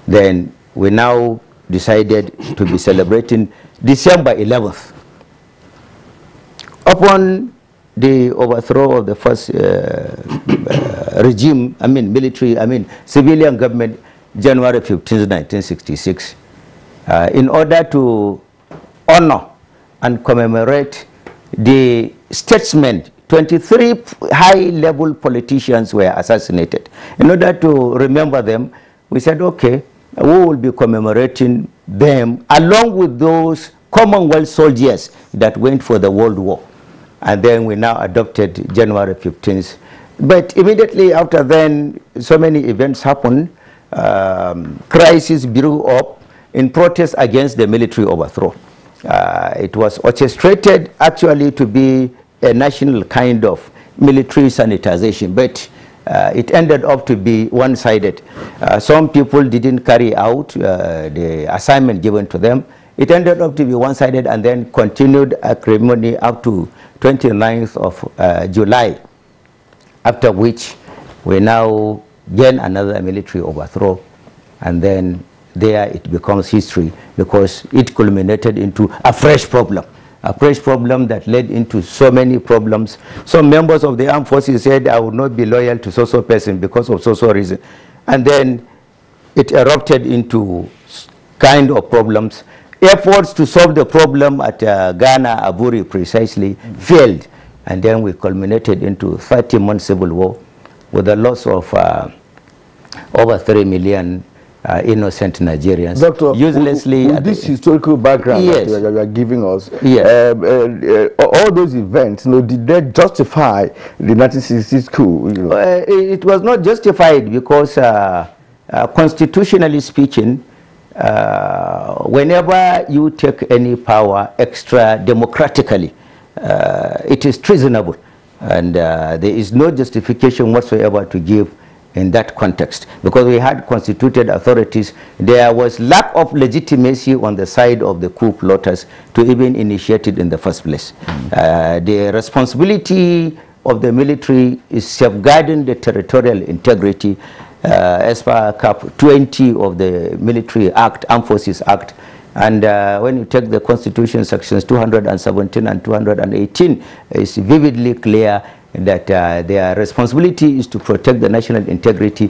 Then we now decided to be celebrating December 11th. Upon the overthrow of the first regime, civilian government, January 15, 1966, in order to honor and commemorate the statesmen, 23 high-level politicians were assassinated. In order to remember them, we said, okay, we will be commemorating them along with those Commonwealth soldiers that went for the World War. And then we now adopted January 15th. But immediately after then, so many events happened. Crisis grew up in protest against the military overthrow. It was orchestrated actually to be a national kind of military sanitization, but it ended up to be one-sided. Some people didn't carry out the assignment given to them. It ended up to be one-sided and then continued acrimony up to 29th of July, after which we now gain another military overthrow, and then there it becomes history because it culminated into a fresh problem that led into so many problems. Some members of the armed forces said, I would not be loyal to so-so person because of so-so reason. And then it erupted into kind of problems. Efforts to solve the problem at Ghana, Aburi precisely, failed. And then we culminated into 30-month civil war with the loss of over 3 million innocent Nigerians. Doctor, uselessly. With this historical background yes. that you are giving us, yes. All those events, did they justify the 1966 coup? It was not justified because constitutionally speaking, whenever you take any power extra democratically, it is treasonable, and there is no justification whatsoever to give in that context, because we had constituted authorities. There was lack of legitimacy on the side of the coup plotters to even initiate it in the first place. The responsibility of the military is safeguarding the territorial integrity as per Cap 20 of the Military Act, Armed Forces Act. And when you take the Constitution, sections 217 and 218, it's vividly clear that their responsibility is to protect the national integrity,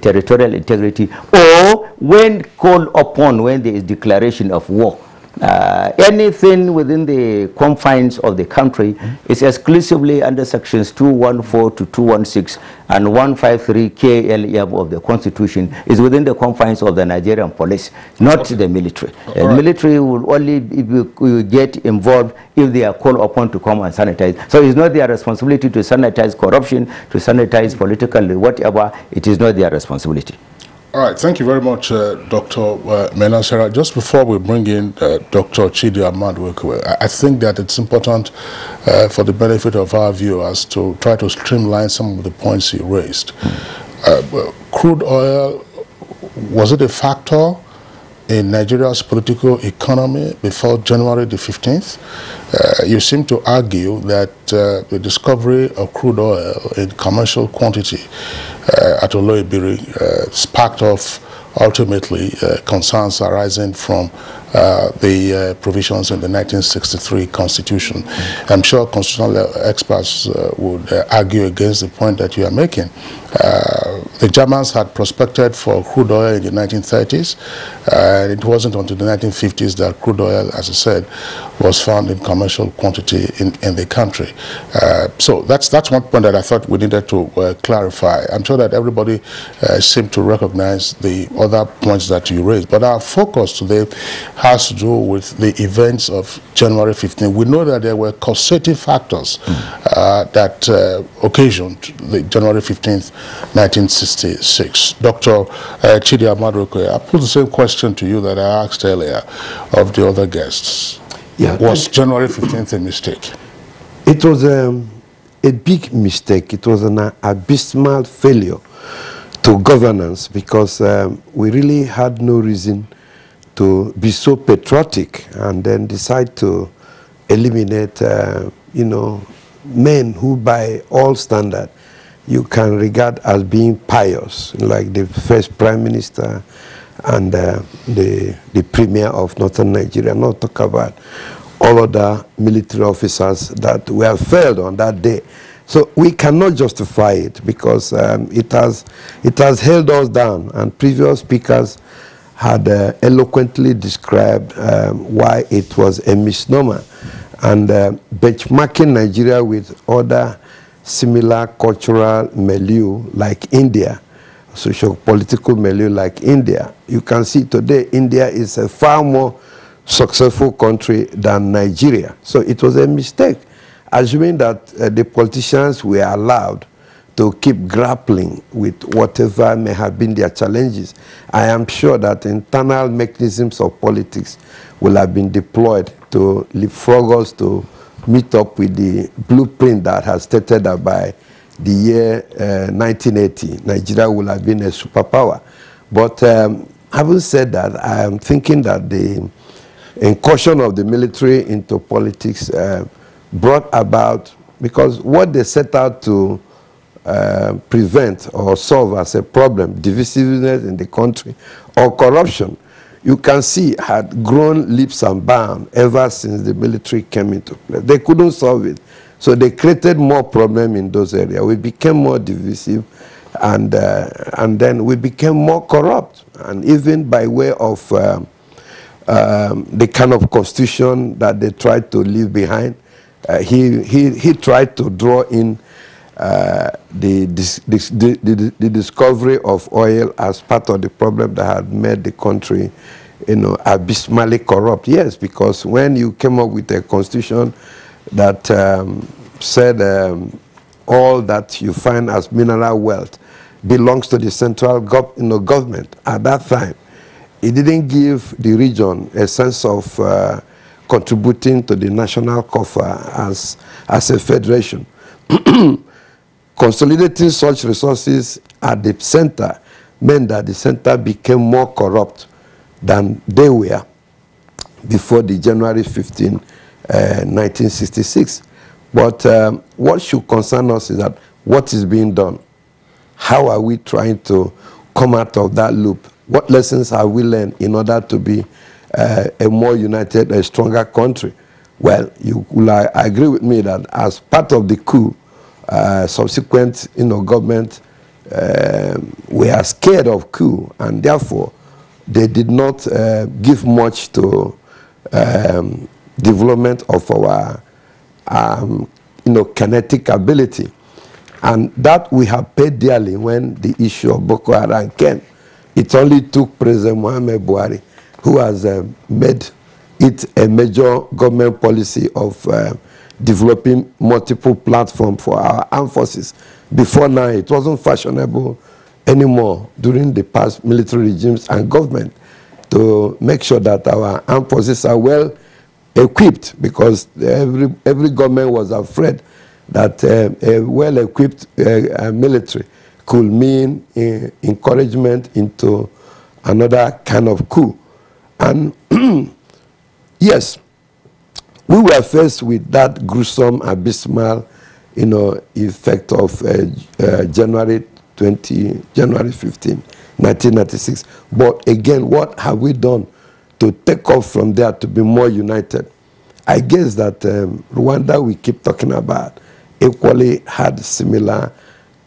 territorial integrity, or when called upon, when there is declaration of war, Anything within the confines of the country is exclusively under sections 214 to 216 and 153 KLM of the Constitution is within the confines of the Nigerian police, not the military. The military will only get involved if they are called upon to come and sanitize. So it's not their responsibility to sanitize corruption, to sanitize political whatever. It is not their responsibility. All right, thank you very much, Dr. Menasera. Just before we bring in Dr. Chidi Amadwekwe, I think that it's important for the benefit of our viewers to try to streamline some of the points you raised. Crude oil, was it a factor in Nigeria's political economy before January the 15th? You seem to argue that the discovery of crude oil in commercial quantity at Oloibiri sparked off ultimately concerns arising from the provisions in the 1963 Constitution. I'm sure constitutional experts would argue against the point that you are making. The Germans had prospected for crude oil in the 1930s, and it wasn't until the 1950s that crude oil, as I said, was found in commercial quantity in the country. So that's one point that I thought we needed to clarify. I'm sure that everybody seemed to recognize the other points that you raised, but our focus today has to do with the events of January 15. We know that there were causative factors that occasioned the January 15th, 1966. Dr. Chidi Amadwekwe, I put the same question to you that I asked earlier of the other guests. Yeah, was January 15th a mistake? It was a big mistake. It was an abysmal failure to governance because we really had no reason to be so patriotic and then decide to eliminate, men who by all standard you can regard as being pious, like the first Prime Minister and the Premier of Northern Nigeria, not talk about all other military officers that were failed on that day. So we cannot justify it because it has held us down, and previous speakers had eloquently described why it was a misnomer. And benchmarking Nigeria with other similar cultural milieu like India, socio-political milieu like India, you can see today India is a far more successful country than Nigeria. So it was a mistake, assuming that the politicians were allowed to keep grappling with whatever may have been their challenges. I am sure that internal mechanisms of politics will have been deployed to leapfrog us to meet up with the blueprint that has stated that by the year 1980, Nigeria will have been a superpower. But having said that, I am thinking that the incursion of the military into politics brought about, because what they set out to prevent or solve as a problem, divisiveness in the country or corruption, you can see had grown leaps and bounds ever since the military came into play. They couldn't solve it. So they created more problem in those areas. We became more divisive, and then we became more corrupt. And even by way of the kind of constitution that they tried to leave behind, he tried to draw in the discovery of oil as part of the problem that had made the country, abysmally corrupt. Yes, because when you came up with a constitution that said all that you find as mineral wealth belongs to the central government at that time, it didn't give the region a sense of contributing to the national coffer as a federation. Consolidating such resources at the center meant that the center became more corrupt than they were before the January 15, 1966. But what should concern us is that what is being done? How are we trying to come out of that loop? What lessons have we learned in order to be a more united, a stronger country? Well, you will agree with me that as part of the coup, subsequent government were scared of coup, and therefore they did not give much to development of our kinetic ability. And that we have paid dearly when the issue of Boko Haram came. It only took President Muhammad Buhari, who has made it a major government policy of developing multiple platforms for our armed forces. Before now, it wasn't fashionable anymore during the past military regimes and government to make sure that our armed forces are well equipped, because every government was afraid that a well-equipped military could mean encouragement into another kind of coup. And yes, we were faced with that gruesome, abysmal, effect of January 15, 1996. But again, what have we done to take off from there to be more united? I guess that Rwanda, we keep talking about, equally had similar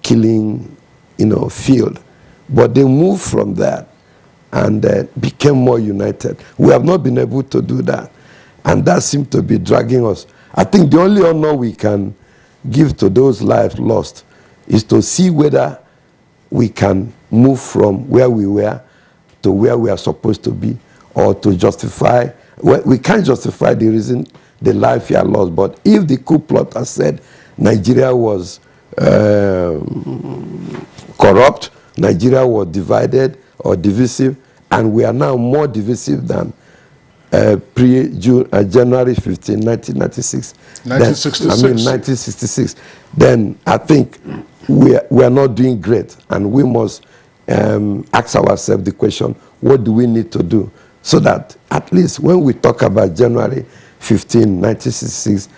killing, field. But they moved from that and became more united. We have not been able to do that. And that seems to be dragging us. I think the only honor we can give to those lives lost is to see whether we can move from where we were to where we are supposed to be, or to justify. Well, we can't justify the reason the life here lost, but if the coup plotter said Nigeria was corrupt, Nigeria was divided or divisive, and we are now more divisive than January 15, 1996. 1966. Then, 1966. Then I think we are not doing great, and we must ask ourselves the question, what do we need to do so that at least when we talk about January 15, 1966,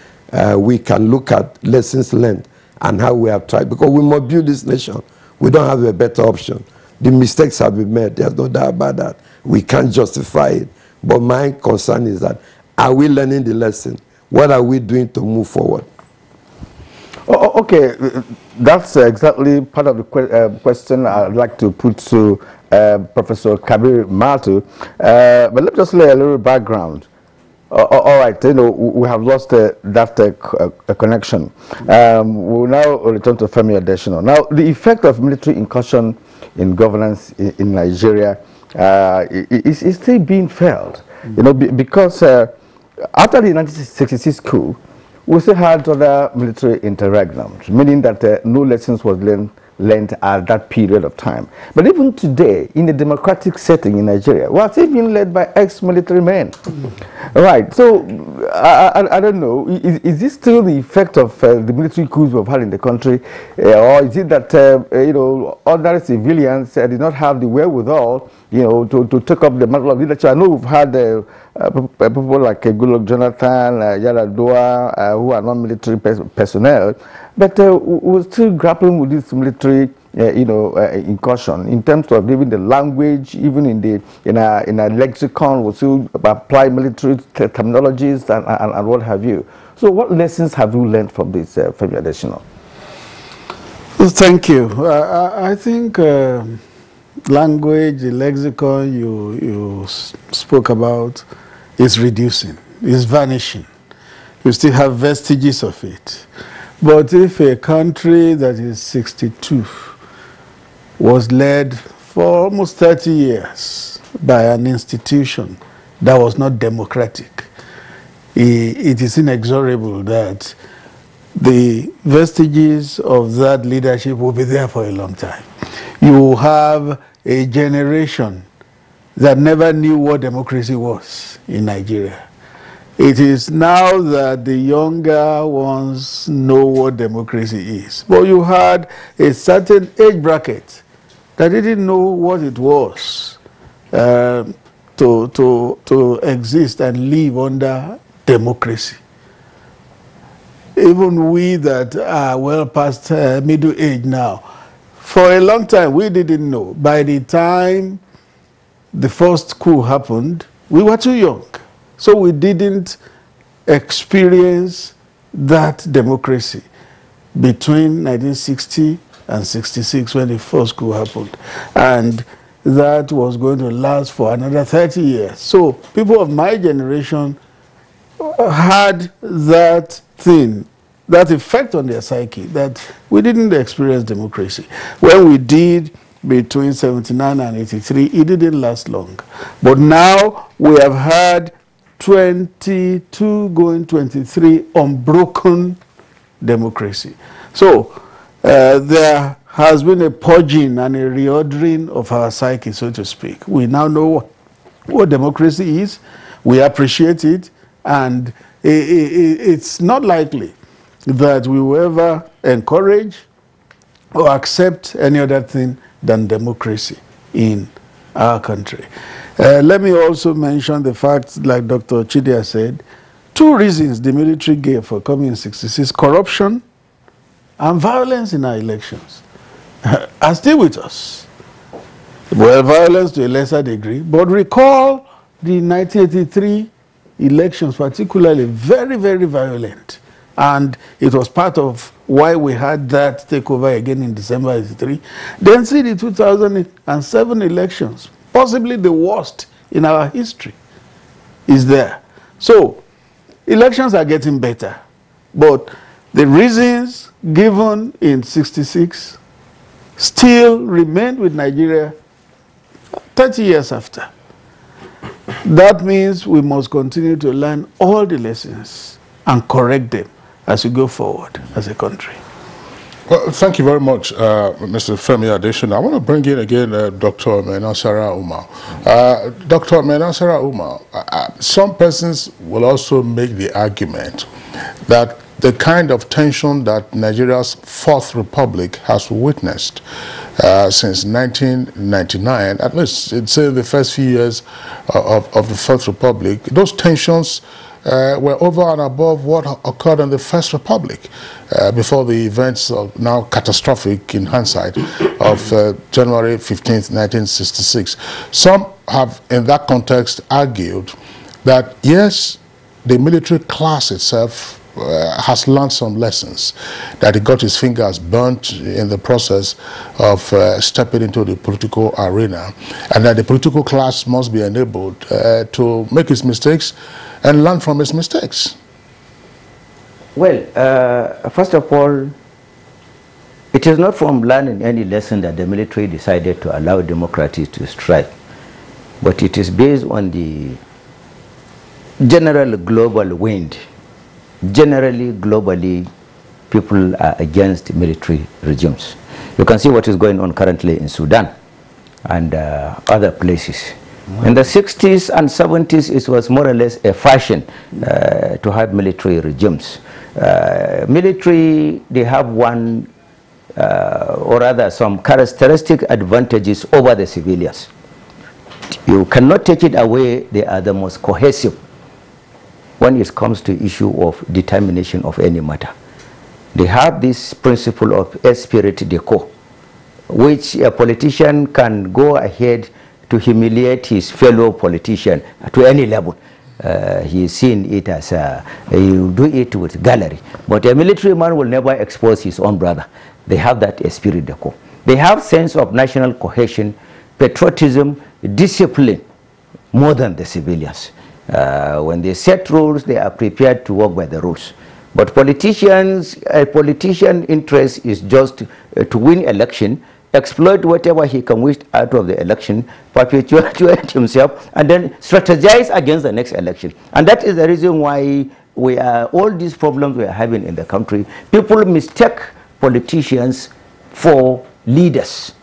we can look at lessons learned and how we have tried, because we must build this nation. We don't have a better option. The mistakes have been made. There's no doubt about that. We can't justify it. But my concern is that, are we learning the lesson? What are we doing to move forward? Okay, that's exactly part of the question I'd like to put to Professor Kabir Matu. But let's just lay a little background. All right, we have lost that connection. We'll now return to Femi Adesina. Now, the effect of military incursion in governance in Nigeria is still being felt, because after the 1966 coup, we still had other military interregnums, meaning that no lessons was learned at that period of time. But even today, in a democratic setting in Nigeria, we are still being led by ex-military men. Right, so I don't know, is this still the effect of the military coups we've had in the country, or is it that, ordinary civilians did not have the wherewithal, to take up the mantle of leadership? I know we've had people like Goodluck Jonathan, Yar'Adua, who are non-military personnel, but we're still grappling with this military, incursion in terms of even the language, even in a lexicon, we still apply military terminologies and what have you. So, what lessons have you learned from this, Femi Adesina? Well, thank you. I think language, the lexicon you spoke about, is reducing, is vanishing. You still have vestiges of it. But if a country that is 62 was led for almost 30 years by an institution that was not democratic, it is inexorable that the vestiges of that leadership will be there for a long time. You have a generation that never knew what democracy was in Nigeria. It is now that the younger ones know what democracy is. But you had a certain age bracket that didn't know what it was to exist and live under democracy. Even we that are well past middle age now, for a long time we didn't know. By the time the first coup happened, we were too young. So we didn't experience that democracy between 1960 and 66 when the first coup happened. And that was going to last for another 30 years. So people of my generation had that thing, that effect on their psyche, that we didn't experience democracy. When we did between 79 and 83, it didn't last long. But now we have had 22 going 23 unbroken democracy. So there has been a purging and a reordering of our psyche, so to speak. We now know what democracy is, we appreciate it, and it's not likely that we will ever encourage or accept any other thing than democracy in our country. Let me also mention the fact, like Dr. Chidia said, 2 reasons the military gave for coming in 66, corruption and violence in our elections, are still with us. Well, violence to a lesser degree, but recall the 1983 elections, particularly very, very violent. And it was part of why we had that takeover again in December 83. Then see the 2007 elections, possibly the worst in our history, is there. So, elections are getting better. But the reasons given in 66 still remain with Nigeria 30 years after. That means we must continue to learn all the lessons and correct them as we go forward as a country. Well, thank you very much, Mr. Femi Adesina. I want to bring in again Dr. Menasara Umar. Dr. Menasara Umar, some persons will also make the argument that the kind of tension that Nigeria's Fourth Republic has witnessed since 1999, at least it's in the first few years of the Fourth Republic, those tensions were over and above what occurred in the First Republic before the events now catastrophic in hindsight of January 15th, 1966. Some have in that context argued that yes, the military class itself has learned some lessons, that he got his fingers burnt in the process of stepping into the political arena, and that the political class must be enabled to make its mistakes and learn from its mistakes. Well, first of all, it is not from learning any lesson that the military decided to allow democracy to strike, but it is based on the general global wind. Generally, globally, people are against military regimes. You can see what is going on currently in Sudan and other places. In the 60s and 70s, it was more or less a fashion to have military regimes. Military, they have one, or rather some characteristic advantages over the civilians. You cannot take it away, they are the most cohesive when it comes to issue of determination of any matter. They have this principle of esprit de corps, which a politician can go ahead to humiliate his fellow politician to any level. He is seeing it as he will do it with gallery. But a military man will never expose his own brother. They have that esprit de corps. They have sense of national cohesion, patriotism, discipline, more than the civilians. When they set rules, they are prepared to work by the rules. But politicians, a politician interest is just to win election, exploit whatever he can wish out of the election, perpetuate himself, and then strategize against the next election. And that is the reason why we are, all these problems we are having in the country, people mistake politicians for leaders.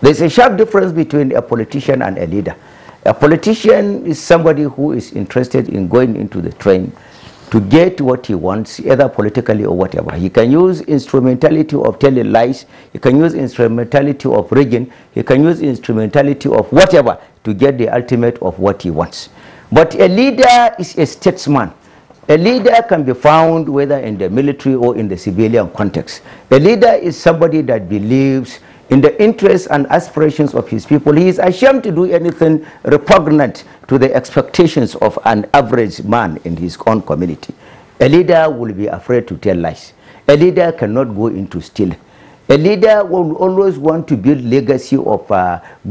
There's a sharp difference between a politician and a leader. A politician is somebody who is interested in going into the train to get what he wants, either politically or whatever. He can use instrumentality of telling lies, he can use instrumentality of rigging, he can use instrumentality of whatever to get the ultimate of what he wants. But a leader is a statesman. A leader can be found whether in the military or in the civilian context. A leader is somebody that believes in the interests and aspirations of his people. He is ashamed to do anything repugnant to the expectations of an average man in his own community. A leader will be afraid to tell lies. A leader cannot go into stealing. A leader will always want to build legacy of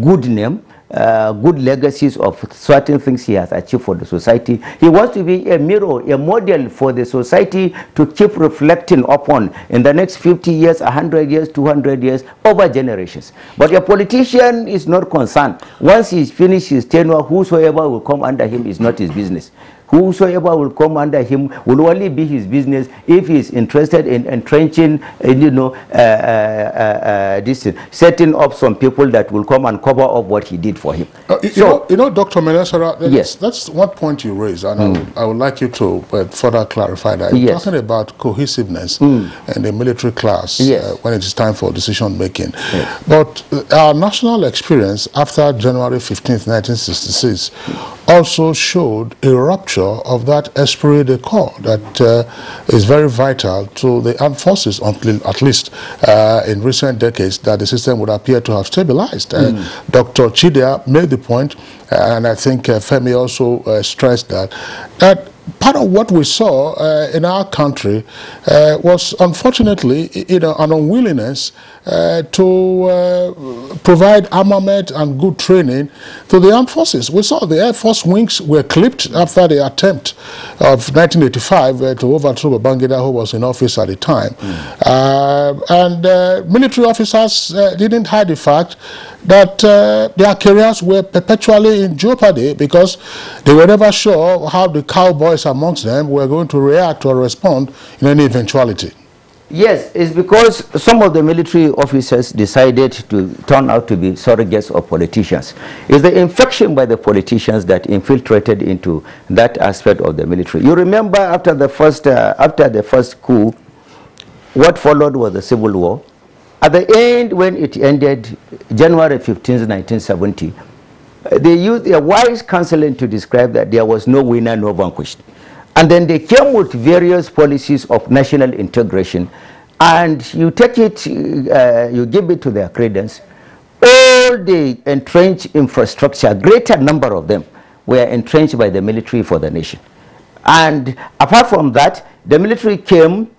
good name, good legacies of certain things he has achieved for the society. He wants to be a mirror, a model for the society to keep reflecting upon in the next 50 years, 100 years, 200 years, over generations. But a politician is not concerned. Once he's finished his tenure, whosoever will come under him is not his business. Whosoever will come under him will only be his business if he is interested in entrenching, setting up some people that will come and cover up what he did for him. You know, Dr. Menesara, yes, that's one point you raised, and I would like you to further clarify that. You're talking about cohesiveness in the military class when it is time for decision making. But our national experience after January 15th, 1966 also showed a rupture of that esprit de corps that is very vital to the armed forces, at least in recent decades, that the system would appear to have stabilized. Dr. Chidera made the point, and I think Femi also stressed that part of what we saw in our country was, unfortunately, an unwillingness to provide armament and good training to the armed forces. We saw the Air Force wings were clipped after the attempt of 1985 to overthrow Babangida, who was in office at the time. And military officers didn't hide the fact that their careers were perpetually in jeopardy because they were never sure how the cowboys amongst them were going to react or respond in any eventuality. Yes, it's because some of the military officers decided to turn out to be surrogates of politicians. It's the infection by the politicians that infiltrated into that aspect of the military. You remember after the first coup, what followed was the Civil War. At the end, when it ended, January 15, 1970, they used a wise counseling to describe that there was no winner, no vanquished. And then they came with various policies of national integration, and you take it, you give it to their credence. All the entrenched infrastructure, greater number of them, were entrenched by the military for the nation. And apart from that, the military came,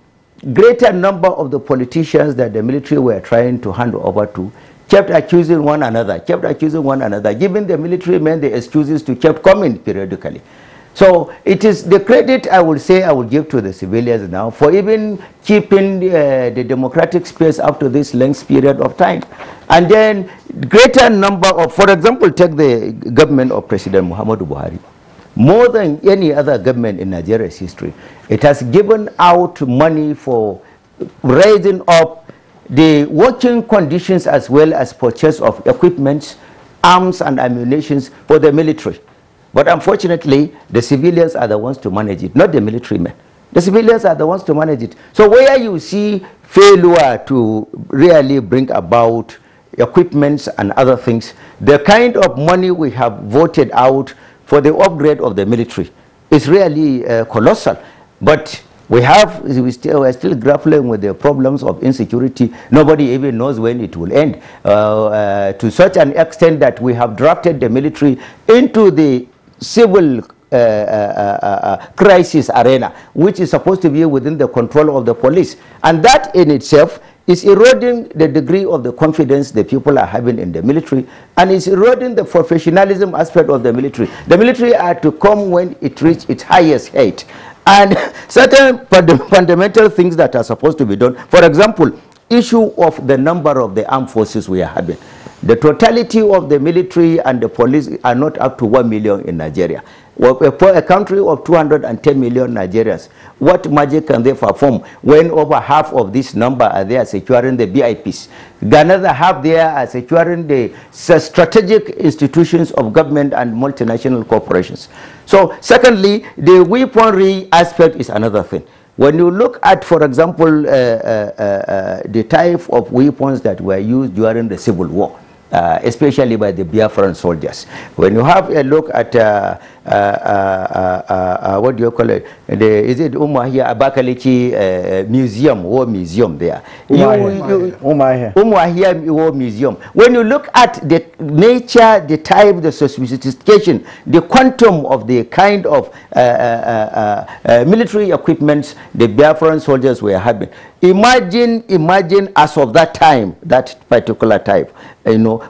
greater number of the politicians that the military were trying to hand over to kept accusing one another, giving the military men the excuses to keep coming periodically. So it is the credit I would say I would give to the civilians now for even keeping the democratic space up to this length period of time. And then greater number of, for example, take the government of President Muhammadu Buhari. More than any other government in Nigeria's history, it has given out money for raising up the working conditions as well as purchase of equipment, arms and ammunition for the military. But unfortunately, the civilians are the ones to manage it, not the military men. The civilians are the ones to manage it. So where you see failure to really bring about equipments and other things, the kind of money we have voted out for the upgrade of the military is really colossal. But we're still grappling with the problems of insecurity. Nobody even knows when it will end, to such an extent that we have drafted the military into the civil crisis arena, which is supposed to be within the control of the police. And that in itself is eroding the degree of the confidence the people are having in the military, and is eroding the professionalism aspect of the military. The military are to come when it reaches its highest height. And certain fundamental things that are supposed to be done, for example, issue of the number of the armed forces we are having. The totality of the military and the police are not up to 1 million in Nigeria. For a country of 210 million Nigerians, what magic can they perform when over half of this number are there securing the VIPs? Another half there are securing the strategic institutions of government and multinational corporations. So secondly, the weaponry aspect is another thing. When you look at, for example, the type of weapons that were used during the Civil War, especially by the Biafran soldiers. When you have a look at, what do you call it? Is it Umuahia Abakaliki Museum, War Museum there? Umuahia War Museum. When you look at the nature, the type, the sophistication, the quantum of the kind of military equipment the Biafran soldiers were having, Imagine as of that time, that particular type,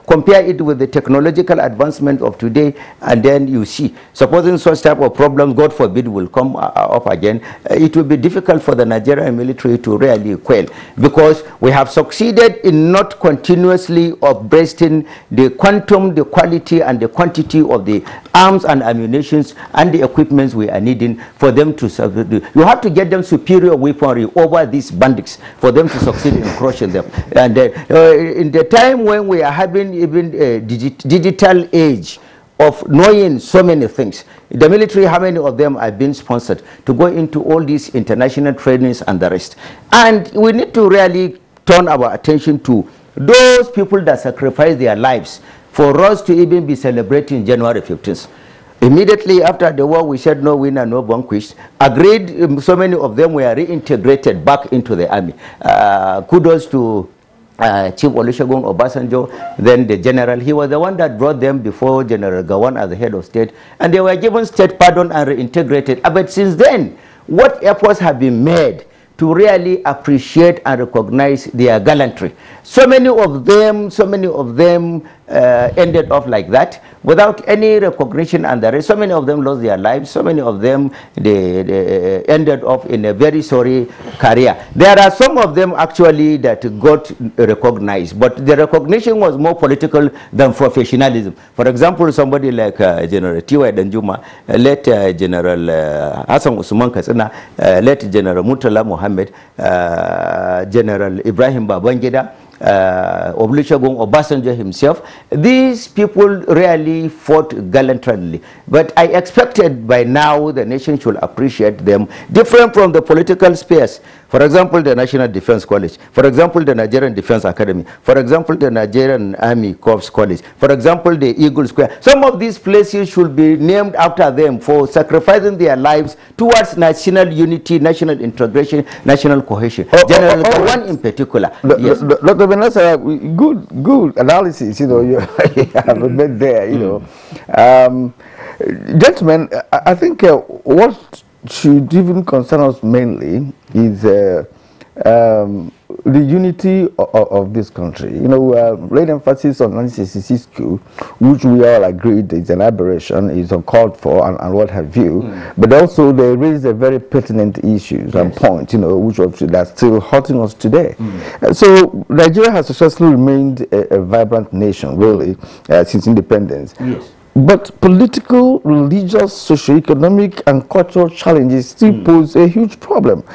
compare it with the technological advancement of today, and then you see, supposing such type of problems, God forbid, will come up again, it will be difficult for the Nigerian military to really quell, because we have succeeded in not continuously upbreasting the quantum, the quality, and the quantity of the arms and ammunitions and the equipments we are needing for them to succeed. You have to get them superior weaponry over these bandits for them to succeed in crushing them. And in the time when we are having even a digital age of knowing so many things, the military, how many of them are being sponsored to go into all these international trainings and the rest? And we need to really turn our attention to those people that sacrifice their lives for us to even be celebrating January 15th. Immediately after the war, we said no winner, no vanquished. Agreed, so many of them were reintegrated back into the army. Kudos to Chief Olusegun Obasanjo, then the general. He was the one that brought them before General Gowon as the head of state, and they were given state pardon and reintegrated. But since then, what efforts have been made to really appreciate and recognize their gallantry? So many of them ended up like that without any recognition, and the rest. So many of them lost their lives. So many of them they ended up in a very sorry career. There are some of them actually that got recognized, but the recognition was more political than professionalism. For example, somebody like General T.Y. Danjuma, let General Hassan Usman Katsina, let General Murtala Mohammed, General Ibrahim Babangida, Olusegun Obasanjo himself. These people really fought gallantly, but I expected by now the nation should appreciate them, different from the political space. For example, the National Defense College, for example, the Nigerian Defense Academy, for example, the Nigerian Army Corps College, for example, the Eagle Square. Some of these places should be named after them for sacrificing their lives towards national unity, national integration, national cohesion. General Gowon in particular. Yes. Dr. Benassa, good analysis, you have made there, Gentlemen, I think what should even concern us mainly is the unity of this country. Laid emphasis on 1966 coup, which we all agreed is an aberration, is uncalled for, and what have you. But also they raised a very pertinent issues and points, which are still hurting us today. So Nigeria has successfully remained a vibrant nation, really, since independence. Yes. But political, religious, socio-economic, and cultural challenges still pose a huge problem.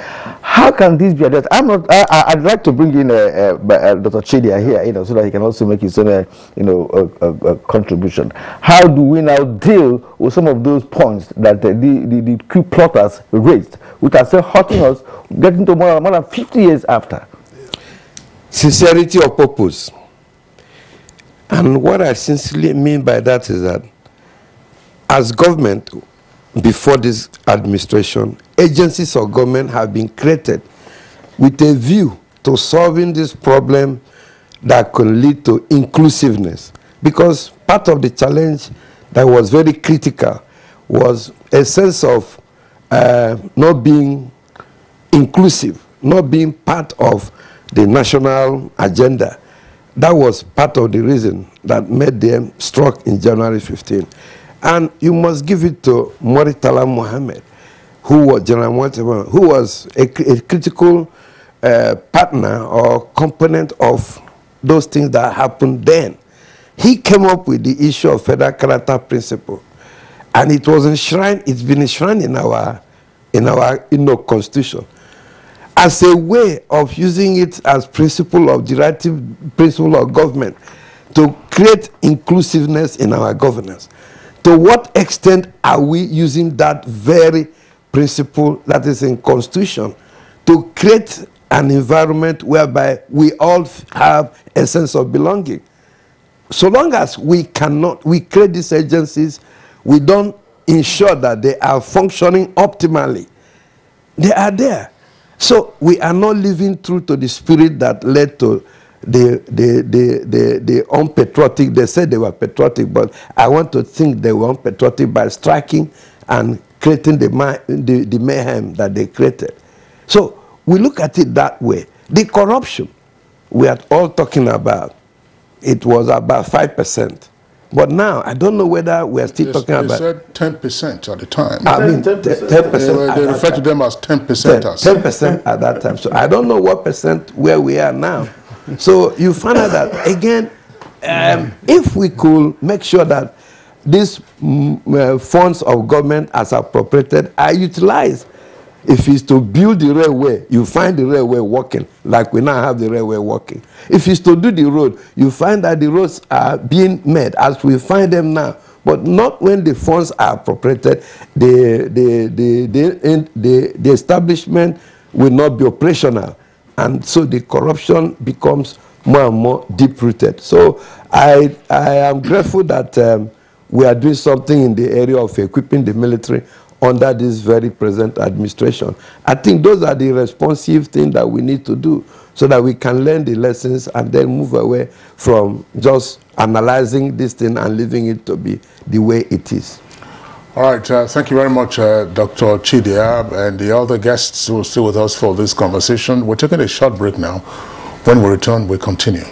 How can this be addressed? I'd like to bring in Dr. Chedia here, so that he can also make his own, a contribution. How do we now deal with some of those points that the coup plotters raised, which are still hurting us, getting to more than 50 years after? Sincerity of purpose. And what I sincerely mean by that is that as government, before this administration, agencies of government have been created with a view to solving this problem that could lead to inclusiveness. Because part of the challenge that was very critical was a sense of not being inclusive, not being part of the national agenda. That was part of the reason that made them struck in January 15. And you must give it to Murtala Mohammed, who was General Murtala, who was a critical partner or component of those things that happened then. He came up with the issue of federal character principle, and it was enshrined. It's been enshrined in our constitution as a way of using it as principle of directive principle of government to create inclusiveness in our governance. To what extent are we using that very principle that is in constitution to create an environment whereby we all have a sense of belonging? So long as we create these agencies, we don't ensure that they are functioning optimally. They are there. So we are not living true to the spirit that led to the unpatriotic. They said they were patriotic, but I want to think they were unpatriotic by striking and creating the mayhem that they created. So we look at it that way. The corruption we are all talking about, it was about 5%. But now, I don't know whether we are still talking about... They said 10% at the time. I mean, 10%. They refer to them as 10%. 10% at that time. So I don't know what percent where we are now. So you find out that, again, if we could make sure that these funds of government as appropriated are utilized. If it's to build the railway, you find the railway working, like we now have the railway working. If it's to do the road, you find that the roads are being made as we find them now. But not when the funds are appropriated, the establishment will not be operational. And so the corruption becomes more and more deep-rooted. So I am grateful that we are doing something in the area of equipping the military under this very present administration. I think those are the responsive things that we need to do so that we can learn the lessons and then move away from just analyzing this thing and leaving it to be the way it is. All right, thank you very much, Dr. Chidia, and the other guests who are still with us for this conversation. We're taking a short break now. When we return, we continue.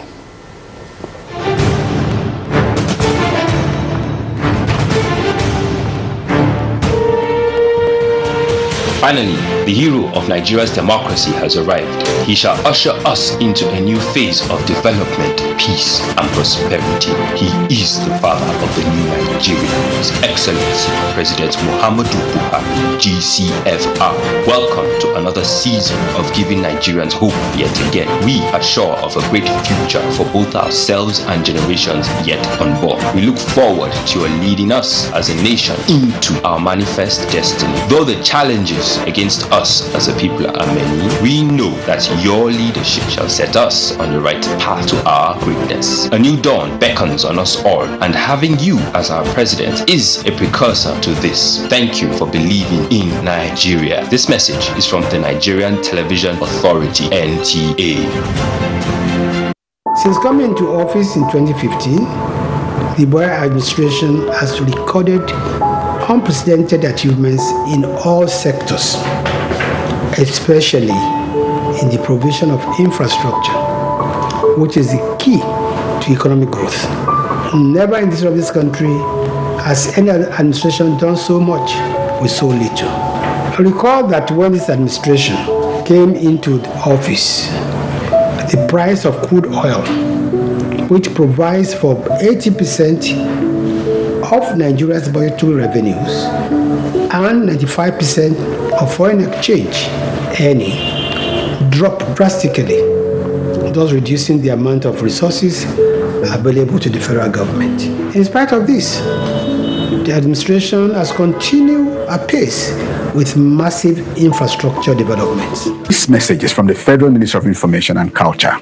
Finally, the hero of Nigeria's democracy has arrived. He shall usher us into a new phase of development, peace, and prosperity. He is the father of the new Nigeria, His Excellency President Muhammadu Buhari, GCFR. Welcome to another season of giving Nigerians hope yet again. We are sure of a great future for both ourselves and generations yet unborn. We look forward to your leading us as a nation into our manifest destiny. Though the challenges against us as a people are many, we know that your leadership shall set us on the right path to our greatness. A new dawn beckons on us all, and having you as our president is a precursor to this. Thank you for believing in Nigeria. This message is from the Nigerian Television Authority, NTA. Since coming into office in 2015, the Buhari administration has recorded unprecedented achievements in all sectors, especially in the provision of infrastructure, which is the key to economic growth. Never in the history of this country has any administration done so much with so little. I recall that when this administration came into office, the price of crude oil, which provides for 80% of Nigeria's budgetary revenues and 95% of foreign exchange earning, dropped drastically, thus reducing the amount of resources available to the federal government. In spite of this, the administration has continued apace with massive infrastructure developments. This message is from the Federal Ministry of Information and Culture.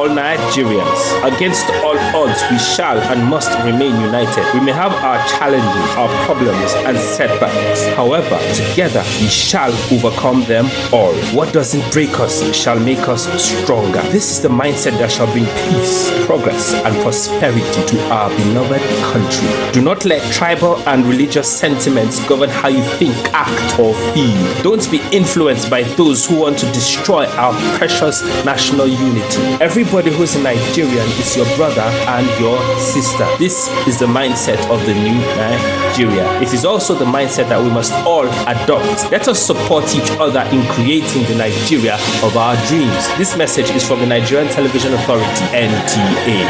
Nigerians. Against all odds, we shall and must remain united. We may have our challenges, our problems, and setbacks. However, together we shall overcome them all. What doesn't break us shall make us stronger. This is the mindset that shall bring peace, progress, and prosperity to our beloved country. Do not let tribal and religious sentiments govern how you think, act, or feel. Don't be influenced by those who want to destroy our precious national unity. Everybody who's a Nigerian is your brother and your sister. This is the mindset of the new Nigeria. It is also the mindset that we must all adopt. Let us support each other in creating the Nigeria of our dreams. This message is from the Nigerian Television Authority, NTA.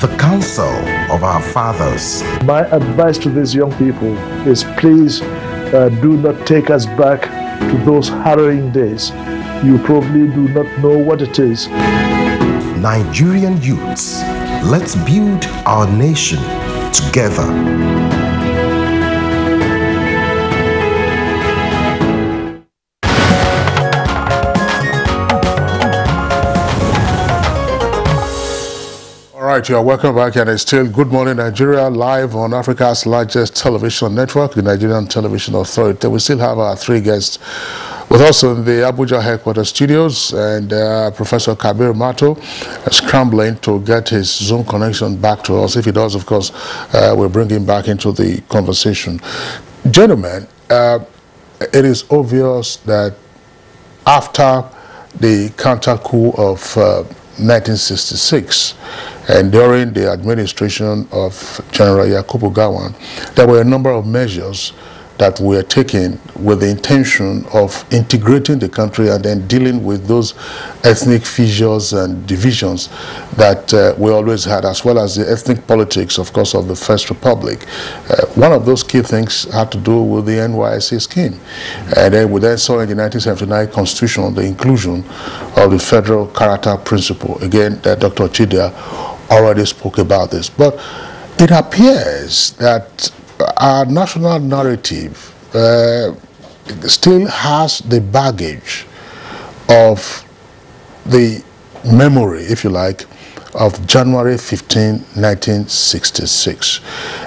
The Council of Our Fathers. My advice to these young people is please do not take us back to those harrowing days. You probably do not know what it is. Nigerian youths, let's build our nation together. All right, you are welcome back, and it's still Good Morning Nigeria live on Africa's largest television network, the Nigerian Television Authority. We still have our three guests With us in the Abuja headquarters studios, and Professor Kabir Mato scrambling to get his Zoom connection back to us. If he does, of course, we'll bring him back into the conversation. Gentlemen, it is obvious that after the counter-coup of 1966 and during the administration of General Yakubu Gowon, there were a number of measures that were taken with the intention of integrating the country and then dealing with those ethnic fissures and divisions that we always had, as well as the ethnic politics, of course, of the First Republic. One of those key things had to do with the NYSC scheme. And then we then saw in the 1979 Constitution the inclusion of the federal character principle. Again, Dr. Chidia already spoke about this. But it appears that our national narrative still has the baggage of the memory, if you like, of January 15, 1966.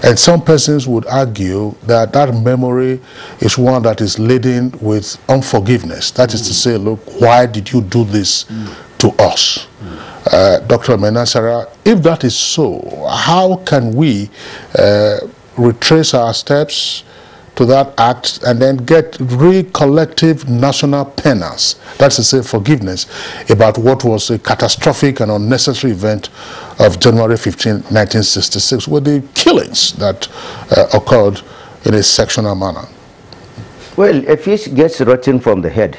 And some persons would argue that that memory is one that is laden with unforgiveness. That is to say, look, why did you do this to us? Dr. Menasara, if that is so, how can we retrace our steps to that act and then get real collective national penance, that's to say forgiveness, about what was a catastrophic and unnecessary event of January 15, 1966, with the killings that occurred in a sectional manner? Well, a fish gets rotten from the head.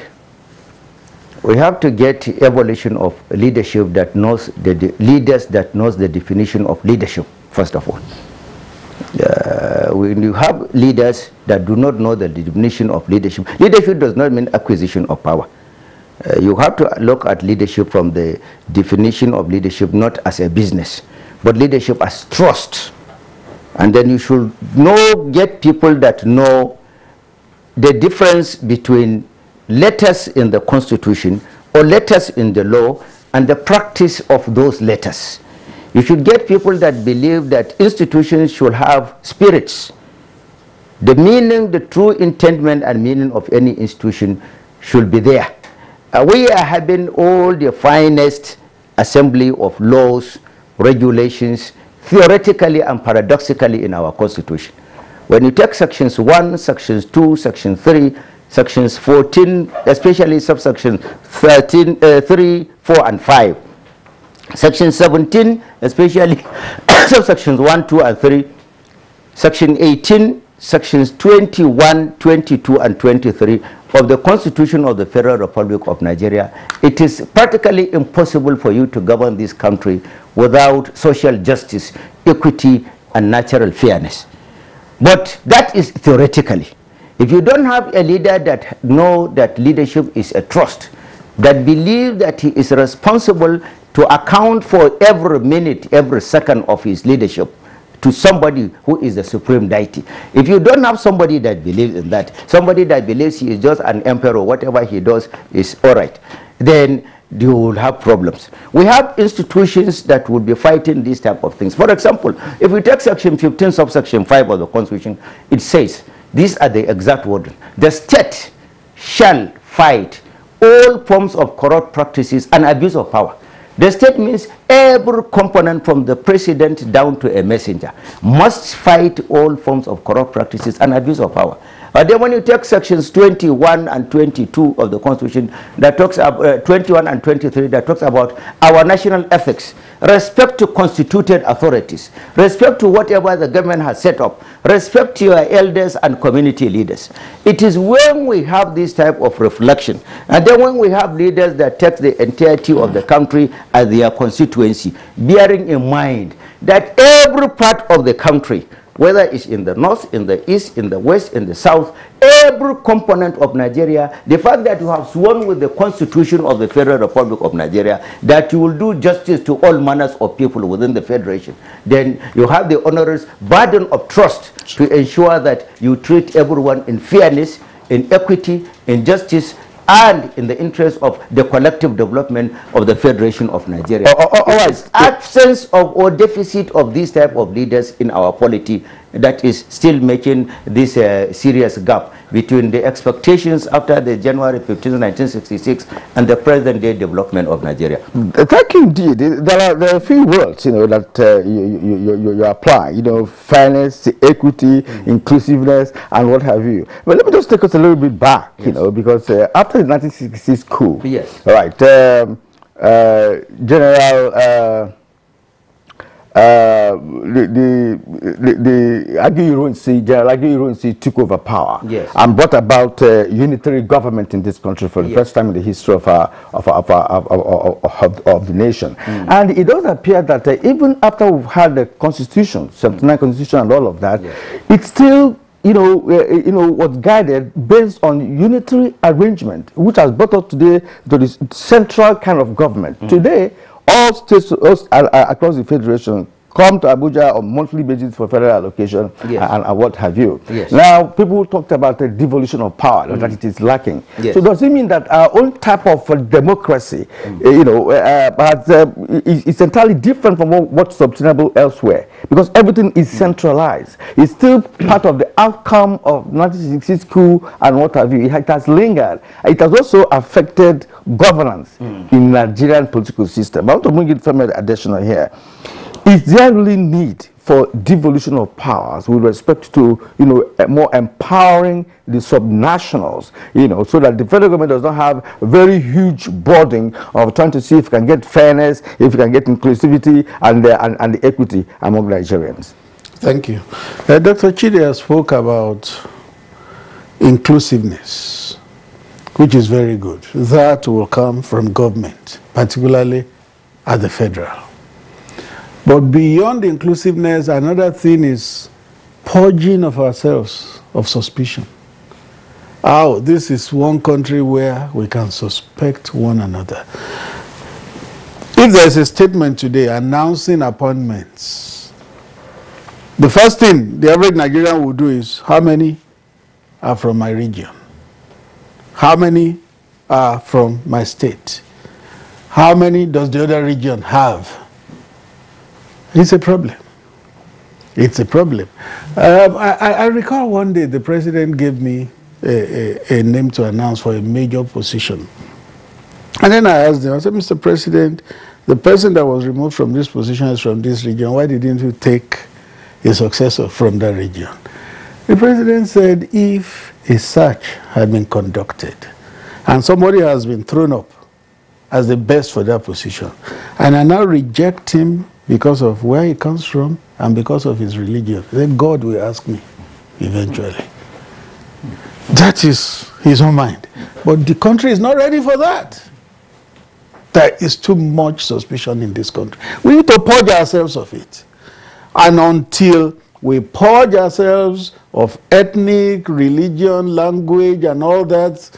We have to get evolution of leadership that knows leaders that knows the definition of leadership, first of all. When you have leaders that do not know the definition of leadership, leadership does not mean acquisition of power. You have to look at leadership from the definition of leadership not as a business, but leadership as trust. And then you should get people that know the difference between letters in the Constitution or letters in the law and the practice of those letters. You should get people that believe that institutions should have spirits. The meaning, the true intendment and meaning of any institution should be there. We are having all the finest assembly of laws, regulations, theoretically and paradoxically in our Constitution. When you take sections 1, sections 2, section 3, sections 14, especially subsections 3, 4, and 5, Section 17, especially subsections 1, 2, and 3, Section 18, Sections 21, 22, and 23 of the Constitution of the Federal Republic of Nigeria, it is practically impossible for you to govern this country without social justice, equity, and natural fairness. But that is theoretically. If you don't have a leader that knows that leadership is a trust, that believes that he is responsible to account for every minute, every second of his leadership to somebody who is the supreme deity. If you don't have somebody that believes in that, somebody that believes he is just an emperor, whatever he does is all right, then you will have problems. We have institutions that will be fighting these type of things. For example, if we take section 15, subsection 5 of the Constitution, it says, these are the exact words: the state shall fight all forms of corrupt practices and abuse of power. The state means every component from the president down to a messenger must fight all forms of corrupt practices and abuse of power. Then when you take sections 21 and 22 of the Constitution, that talks about 21 and 23, that talks about our national ethics, respect to constituted authorities, respect to whatever the government has set up, respect to your elders and community leaders. It is when we have this type of reflection, and then when we have leaders that take the entirety of the country as their constituency, bearing in mind that every part of the country, whether it's in the north, in the east, in the west, in the south, every component of Nigeria, the fact that you have sworn with the Constitution of the Federal Republic of Nigeria that you will do justice to all manners of people within the Federation, then you have the onerous burden of trust to ensure that you treat everyone in fairness, in equity, in justice, and in the interest of the collective development of the Federation of Nigeria. Absence of or deficit of these type of leaders in our polity that is still making this serious gap between the expectations after the January 15, 1966 and the present day development of Nigeria. Thank you indeed. There are a few words, that you apply, fairness, equity, inclusiveness, and what have you. But let me just take us a little bit back, because after the 1966 coup, yes, right, General General Aguiyi took over power, yes, and brought about unitary government in this country for the first time in the history of the nation. And it does appear that even after we've had the Constitution, 79 Constitution, and all of that, it still was guided based on unitary arrangement, which has brought us today to this central kind of government. Today, all states across the federation come to Abuja on monthly basis for federal allocation, and what have you. Yes. Now, people talked about the devolution of power, that it is lacking. Yes. So does it mean that our own type of democracy, it's entirely different from what's obtainable elsewhere? Because everything is centralized. It's still part of the outcome of 1966 coup and what have you. It has lingered. It has also affected governance in Nigerian political system. I want to bring it from an additional here. Is there really need for devolution of powers with respect to, more empowering the subnationals, so that the federal government does not have a very huge burden of trying to see if it can get fairness, if it can get inclusivity and the equity among Nigerians? Thank you. Dr. Chidera spoke about inclusiveness, which is very good. That will come from government, particularly at the federal. But beyond inclusiveness, another thing is purging of ourselves of suspicion. Oh, this is one country where we can suspect one another. If there is a statement today announcing appointments, the first thing the average Nigerian will do is, how many are from my region? How many are from my state? How many does the other region have? It's a problem. It's a problem. I recall one day the president gave me a name to announce for a major position. And then I asked him, I said, Mr. President, the person that was removed from this position is from this region. Why didn't you take a successor from that region? The president said, if a search had been conducted and somebody has been thrown up as the best for that position, and I now reject him because of where he comes from and because of his religion, then God will ask me eventually. That is his own mind. But the country is not ready for that. There is too much suspicion in this country. We need to purge ourselves of it. And until we purge ourselves of ethnic, religion, language, and all that,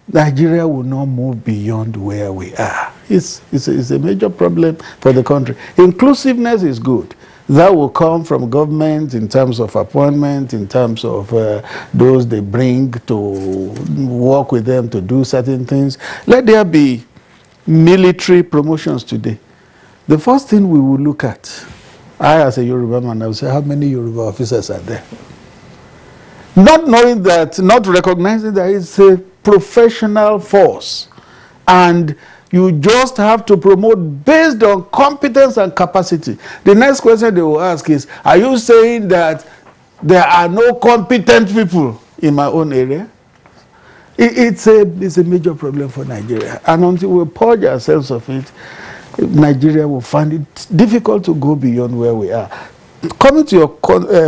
Nigeria will not move beyond where we are. It's a major problem for the country. Inclusiveness is good. That will come from government in terms of appointment, in terms of those they bring to work with them to do certain things. Let there be military promotions today. The first thing we will look at, I as a Yoruba man, I will say, how many Yoruba officers are there? Not knowing that, not recognizing that it's a professional force, and you just have to promote based on competence and capacity. The next question they will ask is, are you saying that there are no competent people in my own area? It's a major problem for Nigeria, and until we purge ourselves of it, Nigeria will find it difficult to go beyond where we are. Coming to your